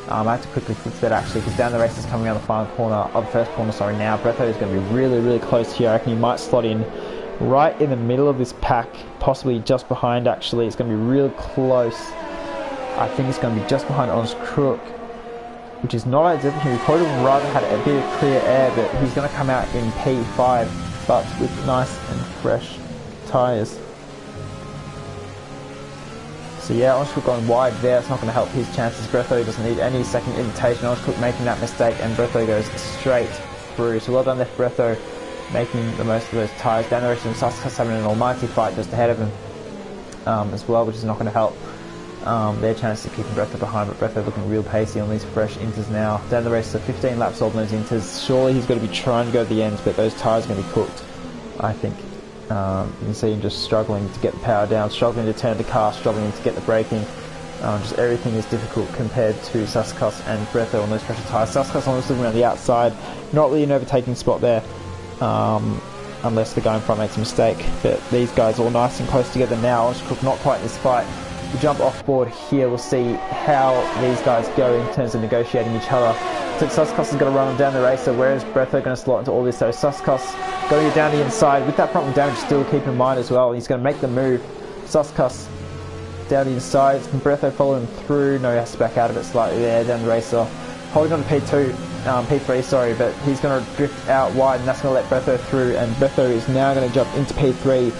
I have to quickly flip that actually, because down the race is coming around the final corner, of the first corner, sorry, now. Bretho is going to be really close here. I reckon he might slot in right in the middle of this pack, possibly just behind actually. It's going to be real close. I think it's going to be just behind Honest Crook, which is not ideal for him. He probably would rather had a bit of clear air, but he's going to come out in P5, but with nice and fresh tyres. So yeah, Orange Cook going wide there, it's not going to help his chances. Bretho doesn't need any second invitation. Orange Cook making that mistake, and Bretho goes straight through. So well done there for Bretho, making the most of those tyres. Down the rest of Sussex having an almighty fight just ahead of him as well, which is not going to help their chances of keeping Bretho behind, but Bretho looking real pacey on these fresh inters now. Down the race, so 15 laps old on those inters. Surely he's got to be trying to go to the end, but those tyres are going to be cooked, I think. You can see him just struggling to get the power down, struggling to turn the car, struggling to get the braking. Just everything is difficult compared to Sussex and Bretho on those pressure tyres. Sussex almost looking around the outside, not really an overtaking spot there, unless the guy in front makes a mistake. But these guys are all nice and close together now. Orange Cook not quite in this fight. We jump off board here, we'll see how these guys go in terms of negotiating each other. So Sussex is going to run them down the race, so where is Bretho going to slot into all this? So Sussex going down the inside with that front wing damage still keep in mind as well. He's going to make the move. Sussex down the inside, Bretho following through. No, he has to back out of it slightly there, down the racer. Holding on to P3, sorry, but he's going to drift out wide, and that's going to let Bretho through, and Bretho is now going to jump into P3.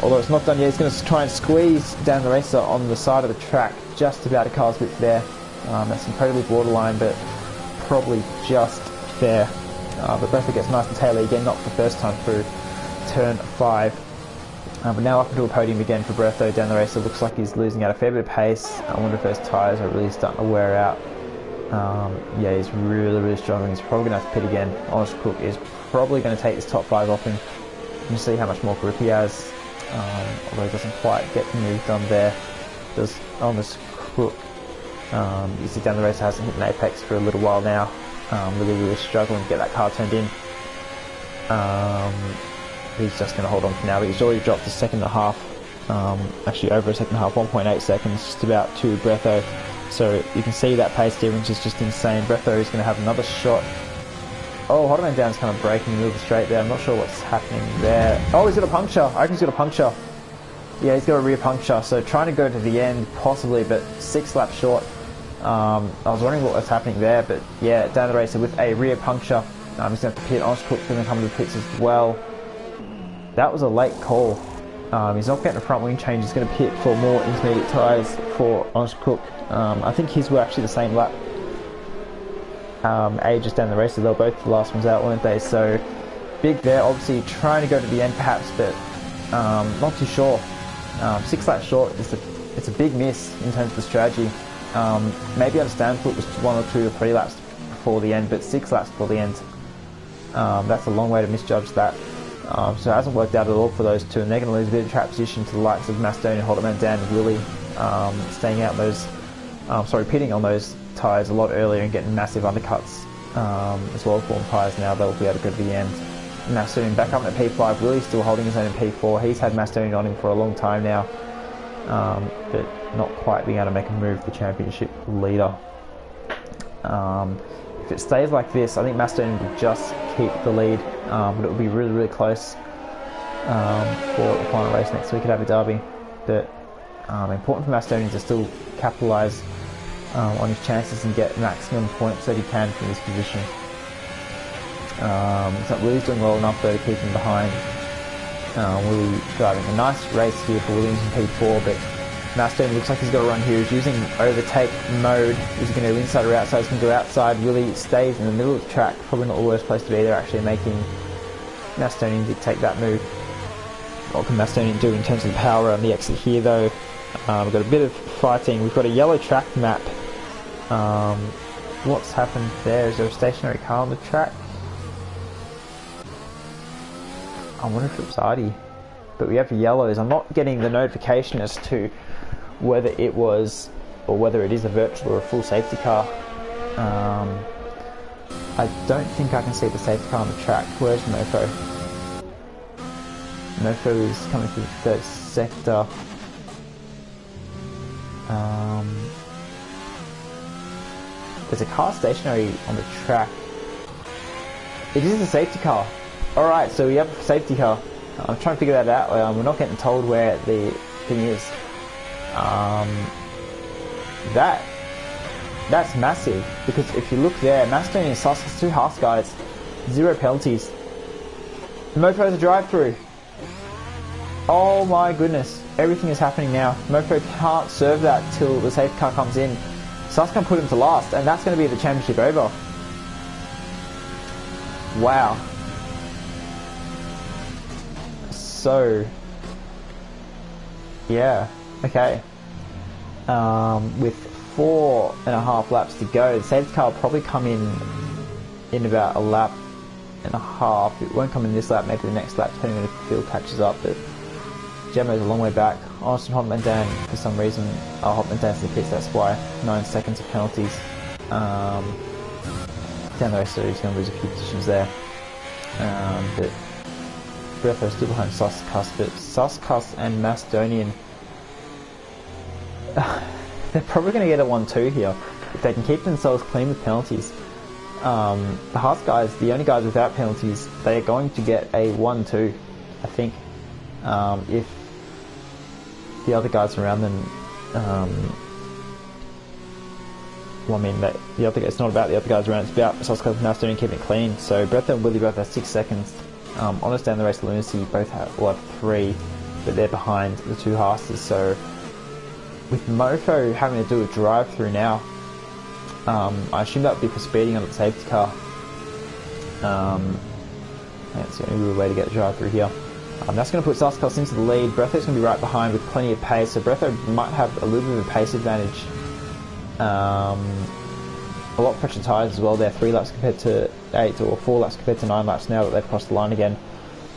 Although it's not done yet, he's going to try and squeeze down the racer on the side of the track, just about a car's width there. That's incredibly borderline, but probably just fair. But Bretho gets nice and taily again, not for the first time through turn 5. But now up into a podium again for Bretho down the race. It looks like he's losing out a fair bit of pace. I wonder if those tyres are really starting to wear out. Yeah, he's really struggling. He's probably going to have to pit again. Orange Cook is probably going to take this top 5 off him. You can see how much more grip he has, although he doesn't quite get the move done there. Does Orange Cook, you see down the race, hasn't hit an apex for a little while now. Really struggling to get that car turned in. He's just going to hold on for now, but he's already dropped a second and a half, actually over a second and a half, 1.8 seconds, just about to Bretho. So you can see that pace difference is just insane. Bretho is going to have another shot. Oh, Hotterman Down's kind of breaking in the middle of the straight there. I'm not sure what's happening there. Oh, he's got a puncture. I reckon he's got a puncture. Yeah, he's got a rear puncture. So trying to go to the end, possibly, but 6 laps short. I was wondering what was happening there, but yeah, down the racer with a rear puncture. He's going to have to pit. Orange Cook's going to come to the pits as well. That was a late call. He's not getting a front wing change. He's going to pit for more intermediate tyres for Orange Cook. I think his were actually the same lap. Ages down the race, so they were both the last ones out, weren't they? So big there, obviously trying to go to the end perhaps, but not too sure. 6 laps short, it's a big miss in terms of the strategy. Maybe I understand if it was 1 or 2 or 3 laps before the end, but 6 laps before the end, that's a long way to misjudge that. So it hasn't worked out at all for those two, and they're going to lose a bit of track position to the likes of Macedonia, Holderman, Dan, and Willie, staying out those, pitting on those tyres a lot earlier and getting massive undercuts as well formed tyres. Now they'll be able to go to the end. Macedonia back up at P5, Willie's still holding his own in P4. He's had Macedonia on him for a long time now, but not quite being able to make a move to the championship leader. If it stays like this, I think Macedonia will just keep the lead, but it will be really close for the final race next week at Abu Dhabi. But important for Macedonia to still capitalise on his chances and get maximum points that he can from this position. So Willie's doing well enough though to keep him behind. Willie driving a nice race here for Williams in P4, but Macedonia looks like he's got a run here. He's using overtake mode. Is he going to go inside or outside? He's going to go outside. Willie stays in the middle of the track. Probably not the worst place to be. They're actually making Macedonian dictate that move. What can Macedonian do in terms of the power on the exit here though? We've got a bit of fighting. We've got a yellow track map. What's happened there? Is there a stationary car on the track? I wonder if it was Artie. But we have yellows. I'm not getting the notification as to whether it was or whether it is a virtual or a full safety car. I don't think I can see the safety car on the track. Where's Mofo? Mofo is coming through the third sector. There's a car stationary on the track. It is a safety car. Alright, so we have a safety car. I'm trying to figure that out. We're not getting told where the thing is. That's massive, because if you look there, Macedonia and Sussex, 2 half guys, 0 penalties. Mofo's a drive-through. Oh my goodness, everything is happening now. Mofo can't serve that till the safety car comes in. So that's going to put him to last, and that's going to be the championship over. Wow. So, yeah, okay. With 4.5 laps to go, the safety car will probably come in about a lap and a half. It won't come in this lap, maybe the next lap, depending on if the field catches up. But Gemmo's a long way back. Austin Hotman Dan, for some reason, Hotman Dan's in the pits, that's why. 9 seconds of penalties. Down the rest of it, he's going to lose a few positions there. But Breatho still behind Suscus, but Suscus and Macedonian, they're probably going to get a 1-2 here if they can keep themselves clean with penalties. The Haas guys, the only guys without penalties, they are going to get a 1-2, I think. If the other guys around them, well, I mean, the other, it's not about the other guys around, it's about Suscus and Macedonian keeping it clean. So Breatho and Willie both have 6 seconds. Honest down the race, Lunacy both have 3, but they're behind the 2 Haases. So with Mofo having to do a drive-through now, I assume that would be for speeding on the safety car. That's the only real way to get a drive-through here. That's going to put Suscus into the lead. Breatho's going to be right behind with plenty of pace, so Breatho might have a little bit of a pace advantage. A lot of pressure tyres as well there, 3 laps compared to 8, or 4 laps compared to 9 laps now that they've crossed the line again.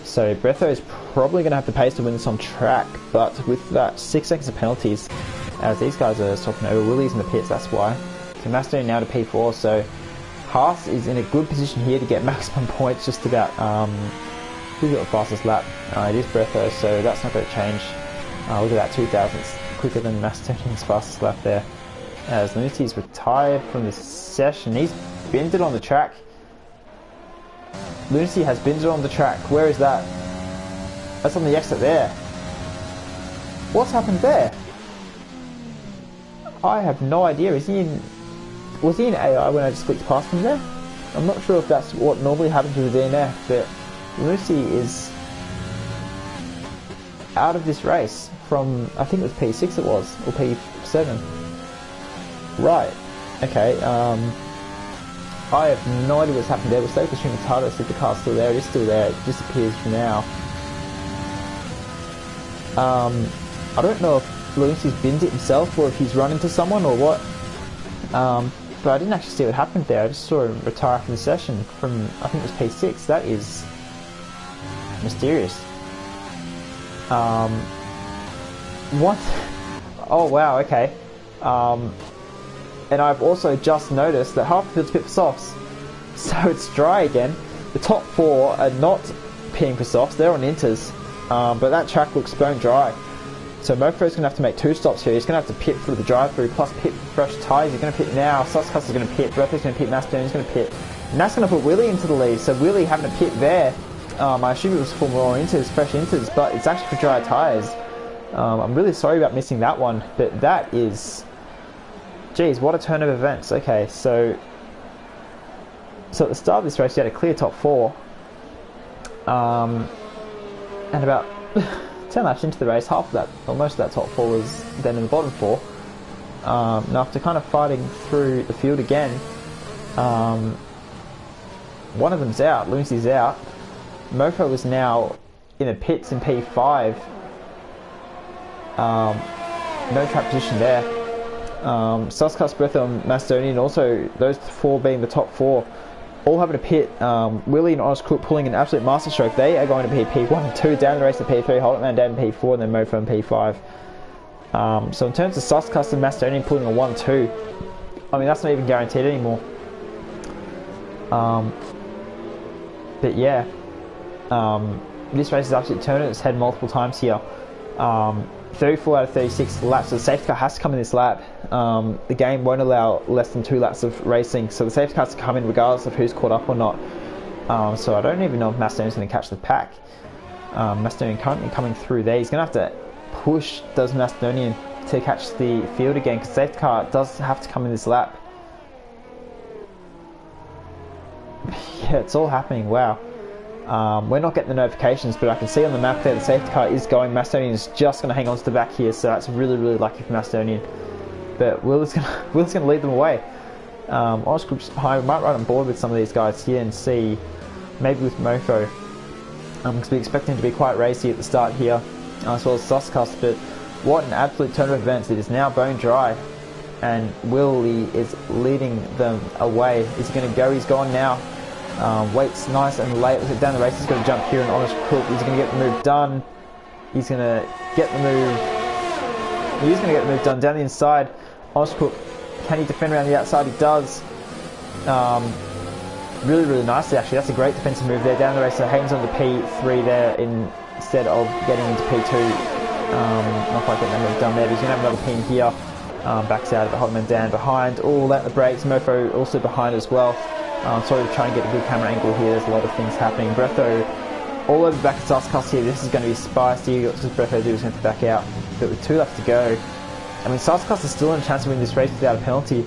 So Breatho is probably going to have the pace to win this on track, but with that 6 seconds of penalties, as these guys are stopping over, Willie's in the pits, that's why. So Macedonian now to P4, so Haas is in a good position here to get maximum points, just about. Who's got the fastest lap? It is Breatho, so that's not going to change. Look at that, 2 thousandths quicker than Macedonian's fastest lap there. As Lunacy's retired from this session, he's binned it on the track. Lunacy has binned it on the track. Where is that? That's on the exit there. What's happened there? I have no idea. Was he in AI when I just clicked past him there? I'm not sure if that's what normally happens with a DNF, but Lunacy is out of this race from, I think it was P6 it was, or P7. Right, okay, I have no idea what's happened there. We're safe to assume it's harder, so if the car's still there, it is still there, it disappears for now. I don't know if Lunacy's binned it himself, or if he's run into someone, or what. But I didn't actually see what happened there. I just saw him retire from the session from, I think it was P6. That is mysterious. What? Oh wow, okay. And I've also just noticed that half the field's pit for softs. So it's dry again. The top 4 are not pitting for softs, they're on inters. But that track looks bone dry. So Mofo's going to have to make 2 stops here. He's going to have to pit through the drive-through, plus pit fresh tyres. He's going to pit now. Suscus is going to pit. Breatho's going to pit. Macedonian's going to pit. And that's going to put Willie into the lead. So Willie having a pit there. I assume it was for more inters, fresh inters, but it's actually for dry tyres. I'm really sorry about missing that one, but that is... Geez, what a turn of events. Okay, so at the start of this race, you had a clear top 4. And about 10 laps into the race, half of that, or most of that top 4 was then in the bottom 4. And after kind of fighting through the field again, one of them's out, Lunacy's out. Mofo is now in the pits in P5. No track position there. Suscus, Breatho and Macedonian, also those 4 being the top 4, all having a pit. Willie and Honest Cook pulling an absolute masterstroke. They are going to be P1 and 2, down the race to P3, Holtman down in P4, and then Mofo in P5. So in terms of Suscus and Macedonian pulling a 1-2, I mean, that's not even guaranteed anymore. But yeah, this race is absolutely turned its head multiple times here. 34 out of 36 laps, so the safety car has to come in this lap. The game won't allow less than 2 laps of racing, so the safety car has to come in regardless of who's caught up or not. So I don't even know if Macedonian's going to catch the pack. Macedonian currently coming through there. He's going to have to push, does Macedonian, to catch the field again, because the safety car does have to come in this lap. Yeah, it's all happening, wow. We're not getting the notifications, but I can see on the map there the safety car is going. Macedonian is just going to hang on to the back here, so that's really, really lucky for Macedonian. But Will is going to lead them away. Honest Group's high, might ride on board with some of these guys here and see, maybe with Mofo, because we expect him to be quite racy at the start here, as well as Suscus. But what an absolute turn of events! It is now bone dry, and Willie is leading them away. Is he going to go? He's gone now. Waits nice and late. Down the race, he's going to jump here, and Honest Crook, he's going to get the move done. He's going to get the move. He's going to get the move done down the inside. Honest Crook, can he defend around the outside? He does. Really, really nicely actually. That's a great defensive move there. Down the race, so Hayden's on the P3 there instead of getting into P2. Not quite getting that move done there, but he's going to have another pin here. Backs out of the Hotman Dan behind. Oh, let the brakes. Mofo also behind as well. Sorry to try and get a good camera angle here. There's a lot of things happening. Breatho all over back to Suscus here. This is going to be spicy. What does Breatho do? He's going to back out. But with 2 left to go, I mean, Suscus is still in a chance to win this race without a penalty.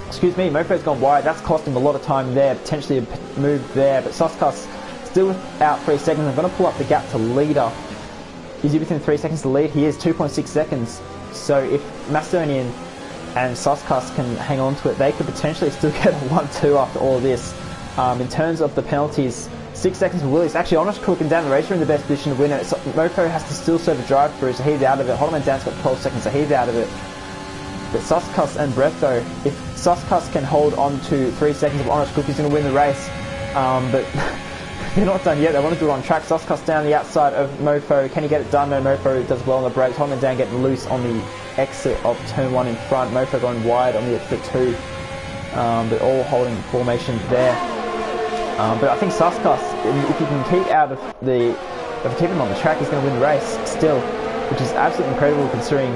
Excuse me, Mofo's gone wide. That's cost him a lot of time there. Potentially a move there. But Suscus still without 3 seconds. I'm going to pull up the gap to leader. Is he within 3 seconds to lead? He is. 2.6 seconds. So if Macedonian and Suscus can hang on to it, they could potentially still get a 1-2 after all of this. In terms of the penalties, 6 seconds for Willis. Actually, Honest Crook and Dan the Racer are in the best position to win it. So Mofo has to still serve a drive through, so he's out of it. Hotman Dan's got 12 seconds, so he's out of it. But Suscus and Breatho, if Suscus can hold on to 3 seconds of Honest Crook, he's going to win the race. But they're not done yet. They want to do it on track. Suscus down the outside of Mofo. Can he get it done? No, Mofo does well on the brakes. Hotman Dan getting loose on the exit of turn 1 in front. Mofo going wide on the exit 2. But all holding formation there. But I think Suscus, if he can keep out of the, if he keep him on the track, he's going to win the race still, which is absolutely incredible considering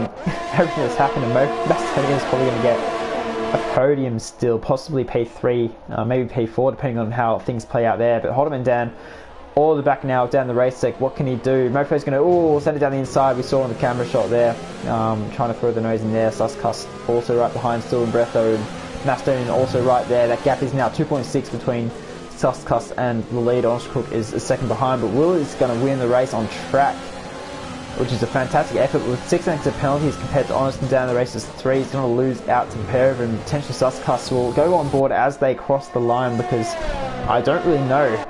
everything that's happened. And Macedonian's probably going to get a podium still, possibly P3, maybe P4, depending on how things play out there. But Hotman Dan, all the back now down the race sec. What can he do? Mofo's going to send it down the inside. We saw on the camera shot there, trying to throw the nose in there. Suscus also right behind, still in Breatho, and Macedonian also right there. That gap is now 2.6 between Suscus and the lead. Honest Crook is a second behind, but Will is going to win the race on track, which is a fantastic effort. With 6 seconds of penalties compared to Honest and down the race is 3, he's going to lose out to the pair of them. Potentially Suscus will go on board as they cross the line, because I don't really know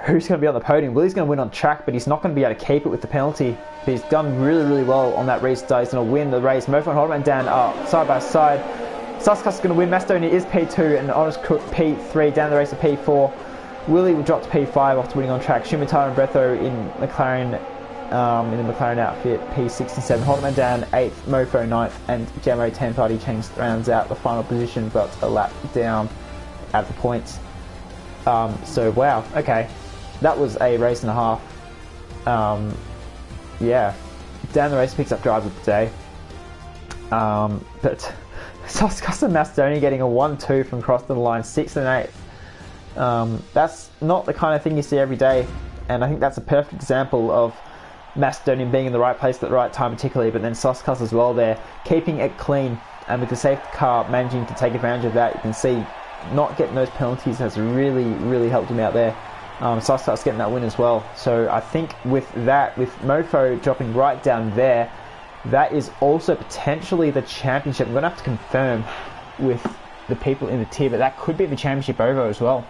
who's going to be on the podium. Willie's going to win on track, but he's not going to be able to keep it with the penalty. But he's done really, really well on that restart. He's going to win the race. Mofo and Hotman Dan are side by side. Suscus is going to win. Macedonia is P2 and Honest Crook P3. Down the race of P4. Willie will drop to P5 after winning on track. Schumacher and Breatho in McLaren, in the McLaren outfit, P6 and 7. Hotman Dan 8th, Mofo 9th, and Jamo 10th. Party changed rounds out the final position, but a lap down at the points. So wow, okay, that was a race and a half. Yeah, down the race picks up drives of the day. But Suscus and Macedonia getting a 1-2 from crossing the line, 6th and 8th. That's not the kind of thing you see every day, and I think that's a perfect example of Macedonian being in the right place at the right time particularly, but then Suscus as well there, keeping it clean, and with the safety car managing to take advantage of that. You can see not getting those penalties has really, really helped him out there. Suscus getting that win as well. So I think with that, with Mofo dropping right down there, that is also potentially the championship. I'm going to have to confirm with the people in the tier, but that could be the championship over as well.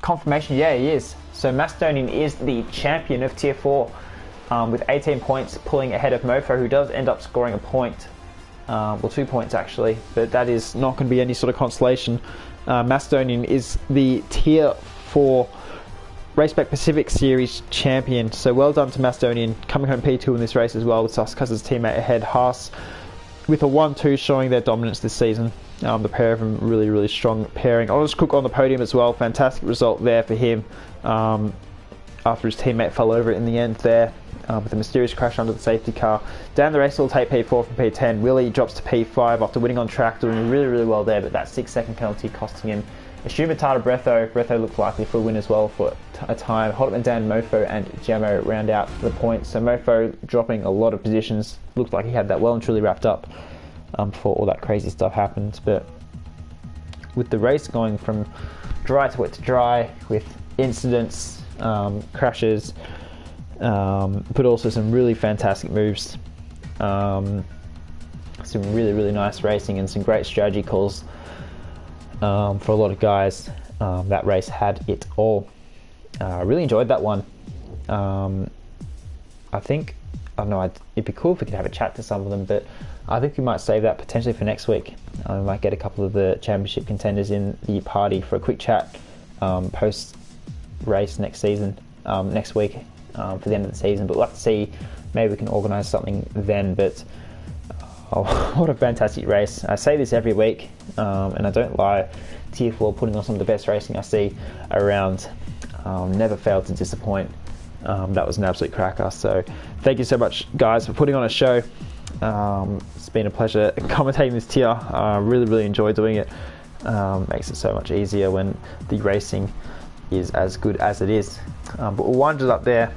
Confirmation, yeah, he is. So Macedonian is the champion of tier 4 with 18 points, pulling ahead of Mofo, who does end up scoring a point. Well, 2 points actually, but that is not going to be any sort of consolation. Macedonian is the tier 4 Race Spec Pacific Series champion, so well done to Macedonian, coming home P2 in this race as well, with Suscus' teammate ahead, Haas, with a 1-2 showing their dominance this season. The pair of them really, really strong pairing. Honest Crook on the podium as well, fantastic result there for him, after his teammate fell over in the end there, with a mysterious crash under the safety car. Down the race will take P4 from P10. Willie drops to P5 after winning on track, doing really, really well there, but that 6-second penalty costing him. Schumacher to Breatho. Breatho looked likely for a win as well for a time. Hotman Dan, Mofo and Jamo round out the points. So Mofo dropping a lot of positions. Looked like he had that well and truly wrapped up before all that crazy stuff happened. But with the race going from dry to wet to dry, with incidents, crashes, but also some really fantastic moves, some really nice racing and some great strategy calls for a lot of guys. That race had it all. I really enjoyed that one. I don't know, it'd be cool if we could have a chat to some of them, but I think we might save that potentially for next week. I might get a couple of the championship contenders in the party for a quick chat post race next season, next week for the end of the season, but we'll have to see. Maybe we can organise something then. But what a fantastic race. I say this every week, and I don't lie. Tier 4 putting on some of the best racing I see around. Never failed to disappoint. That was an absolute cracker. So thank you so much, guys, for putting on a show. It's been a pleasure commentating this tier. Really enjoy doing it. Makes it so much easier when the racing is as good as it is. But we'll wind it up there.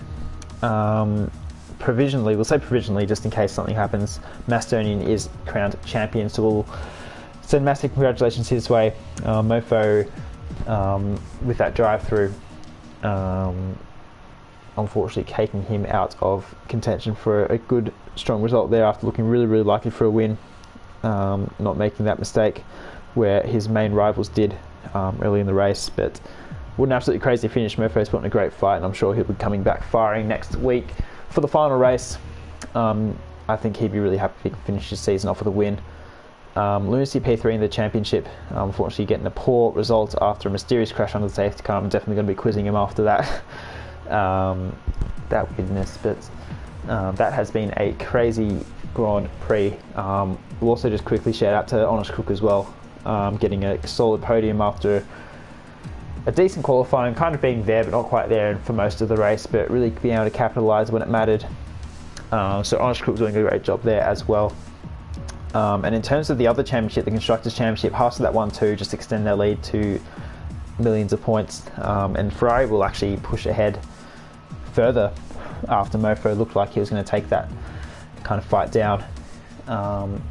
Provisionally, we'll say provisionally just in case something happens. Macedonian is crowned champion, so we'll send massive congratulations his way. Mofo, with that drive-through, unfortunately taking him out of contention for a good, strong result there after looking really likely for a win, not making that mistake where his main rivals did early in the race. But what an absolutely crazy finish. Mofo's put in a great fight, and I'm sure he'll be coming back firing next week for the final race. I think he'd be really happy if he could finish his season off with a win. Lunacy P3 in the championship, unfortunately getting a poor result after a mysterious crash on the safety car. I'm definitely going to be quizzing him after that. That weirdness, but that has been a crazy Grand Prix. We'll also just quickly shout out to Honest Cook as well, getting a solid podium after a decent qualifying, kind of being there but not quite there for most of the race, but really being able to capitalise when it mattered. So Honest Cook doing a great job there as well. And in terms of the other championship, the Constructors' Championship, Haas that 1-2 just extend their lead to millions of points, and Ferrari will actually push ahead further after Mofo looked like he was going to take that kind of fight down,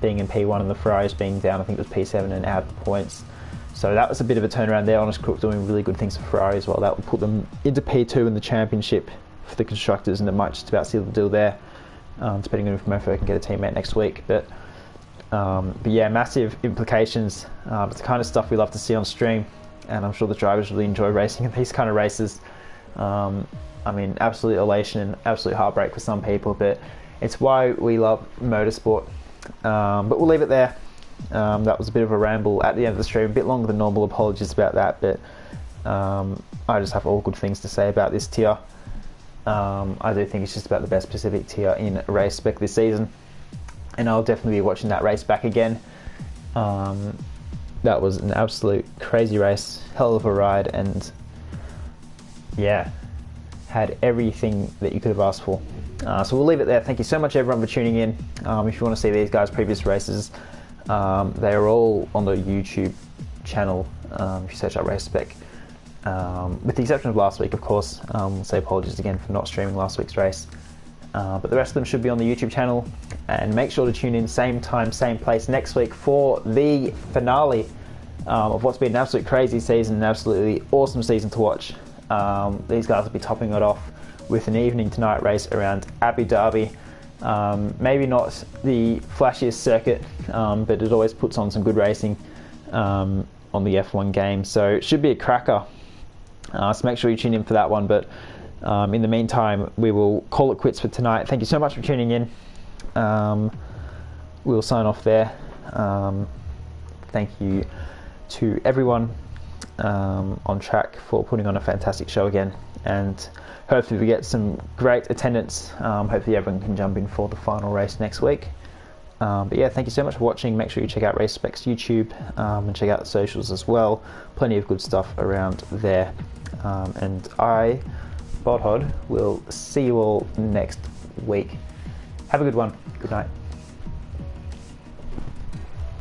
being in P1 and the Ferraris being down, I think it was P7 and out of points. So that was a bit of a turnaround there. Honest Cook doing really good things for Ferrari as well. That will put them into P2 in the championship for the Constructors, and it might just about seal the deal there, depending on if Mofo can get a teammate next week. But yeah, massive implications. It's the kind of stuff we love to see on stream, and I'm sure the drivers really enjoy racing in these kind of races. I mean, absolute elation and absolute heartbreak for some people, but it's why we love motorsport. But we'll leave it there. That was a bit of a ramble at the end of the stream, a bit longer than normal. Apologies about that, but I just have all good things to say about this tier. I do think it's just about the best Pacific tier in Race Spec this season, and I'll definitely be watching that race back again. That was an absolute crazy race, hell of a ride, and yeah, had everything that you could have asked for. So we'll leave it there. Thank you so much everyone for tuning in. If you want to see these guys' previous races, they are all on the YouTube channel. If you search up Race Spec, with the exception of last week, of course. We'll say apologies again for not streaming last week's race. But the rest of them should be on the YouTube channel, and make sure to tune in same time, same place next week for the finale of what's been an absolute crazy season, an absolutely awesome season to watch. These guys will be topping it off with an evening tonight race around Abu Dhabi. Maybe not the flashiest circuit, but it always puts on some good racing on the F1 game, so it should be a cracker. So make sure you tune in for that one. But in the meantime, we will call it quits for tonight. Thank you so much for tuning in. We'll sign off there. Thank you to everyone on track for putting on a fantastic show again, and hopefully we get some great attendance. Hopefully everyone can jump in for the final race next week. But yeah, thank you so much for watching. Make sure you check out Race Spec's YouTube, and check out the socials as well. Plenty of good stuff around there. And I, Bodhod, will see you all next week. Have a good one. Good night.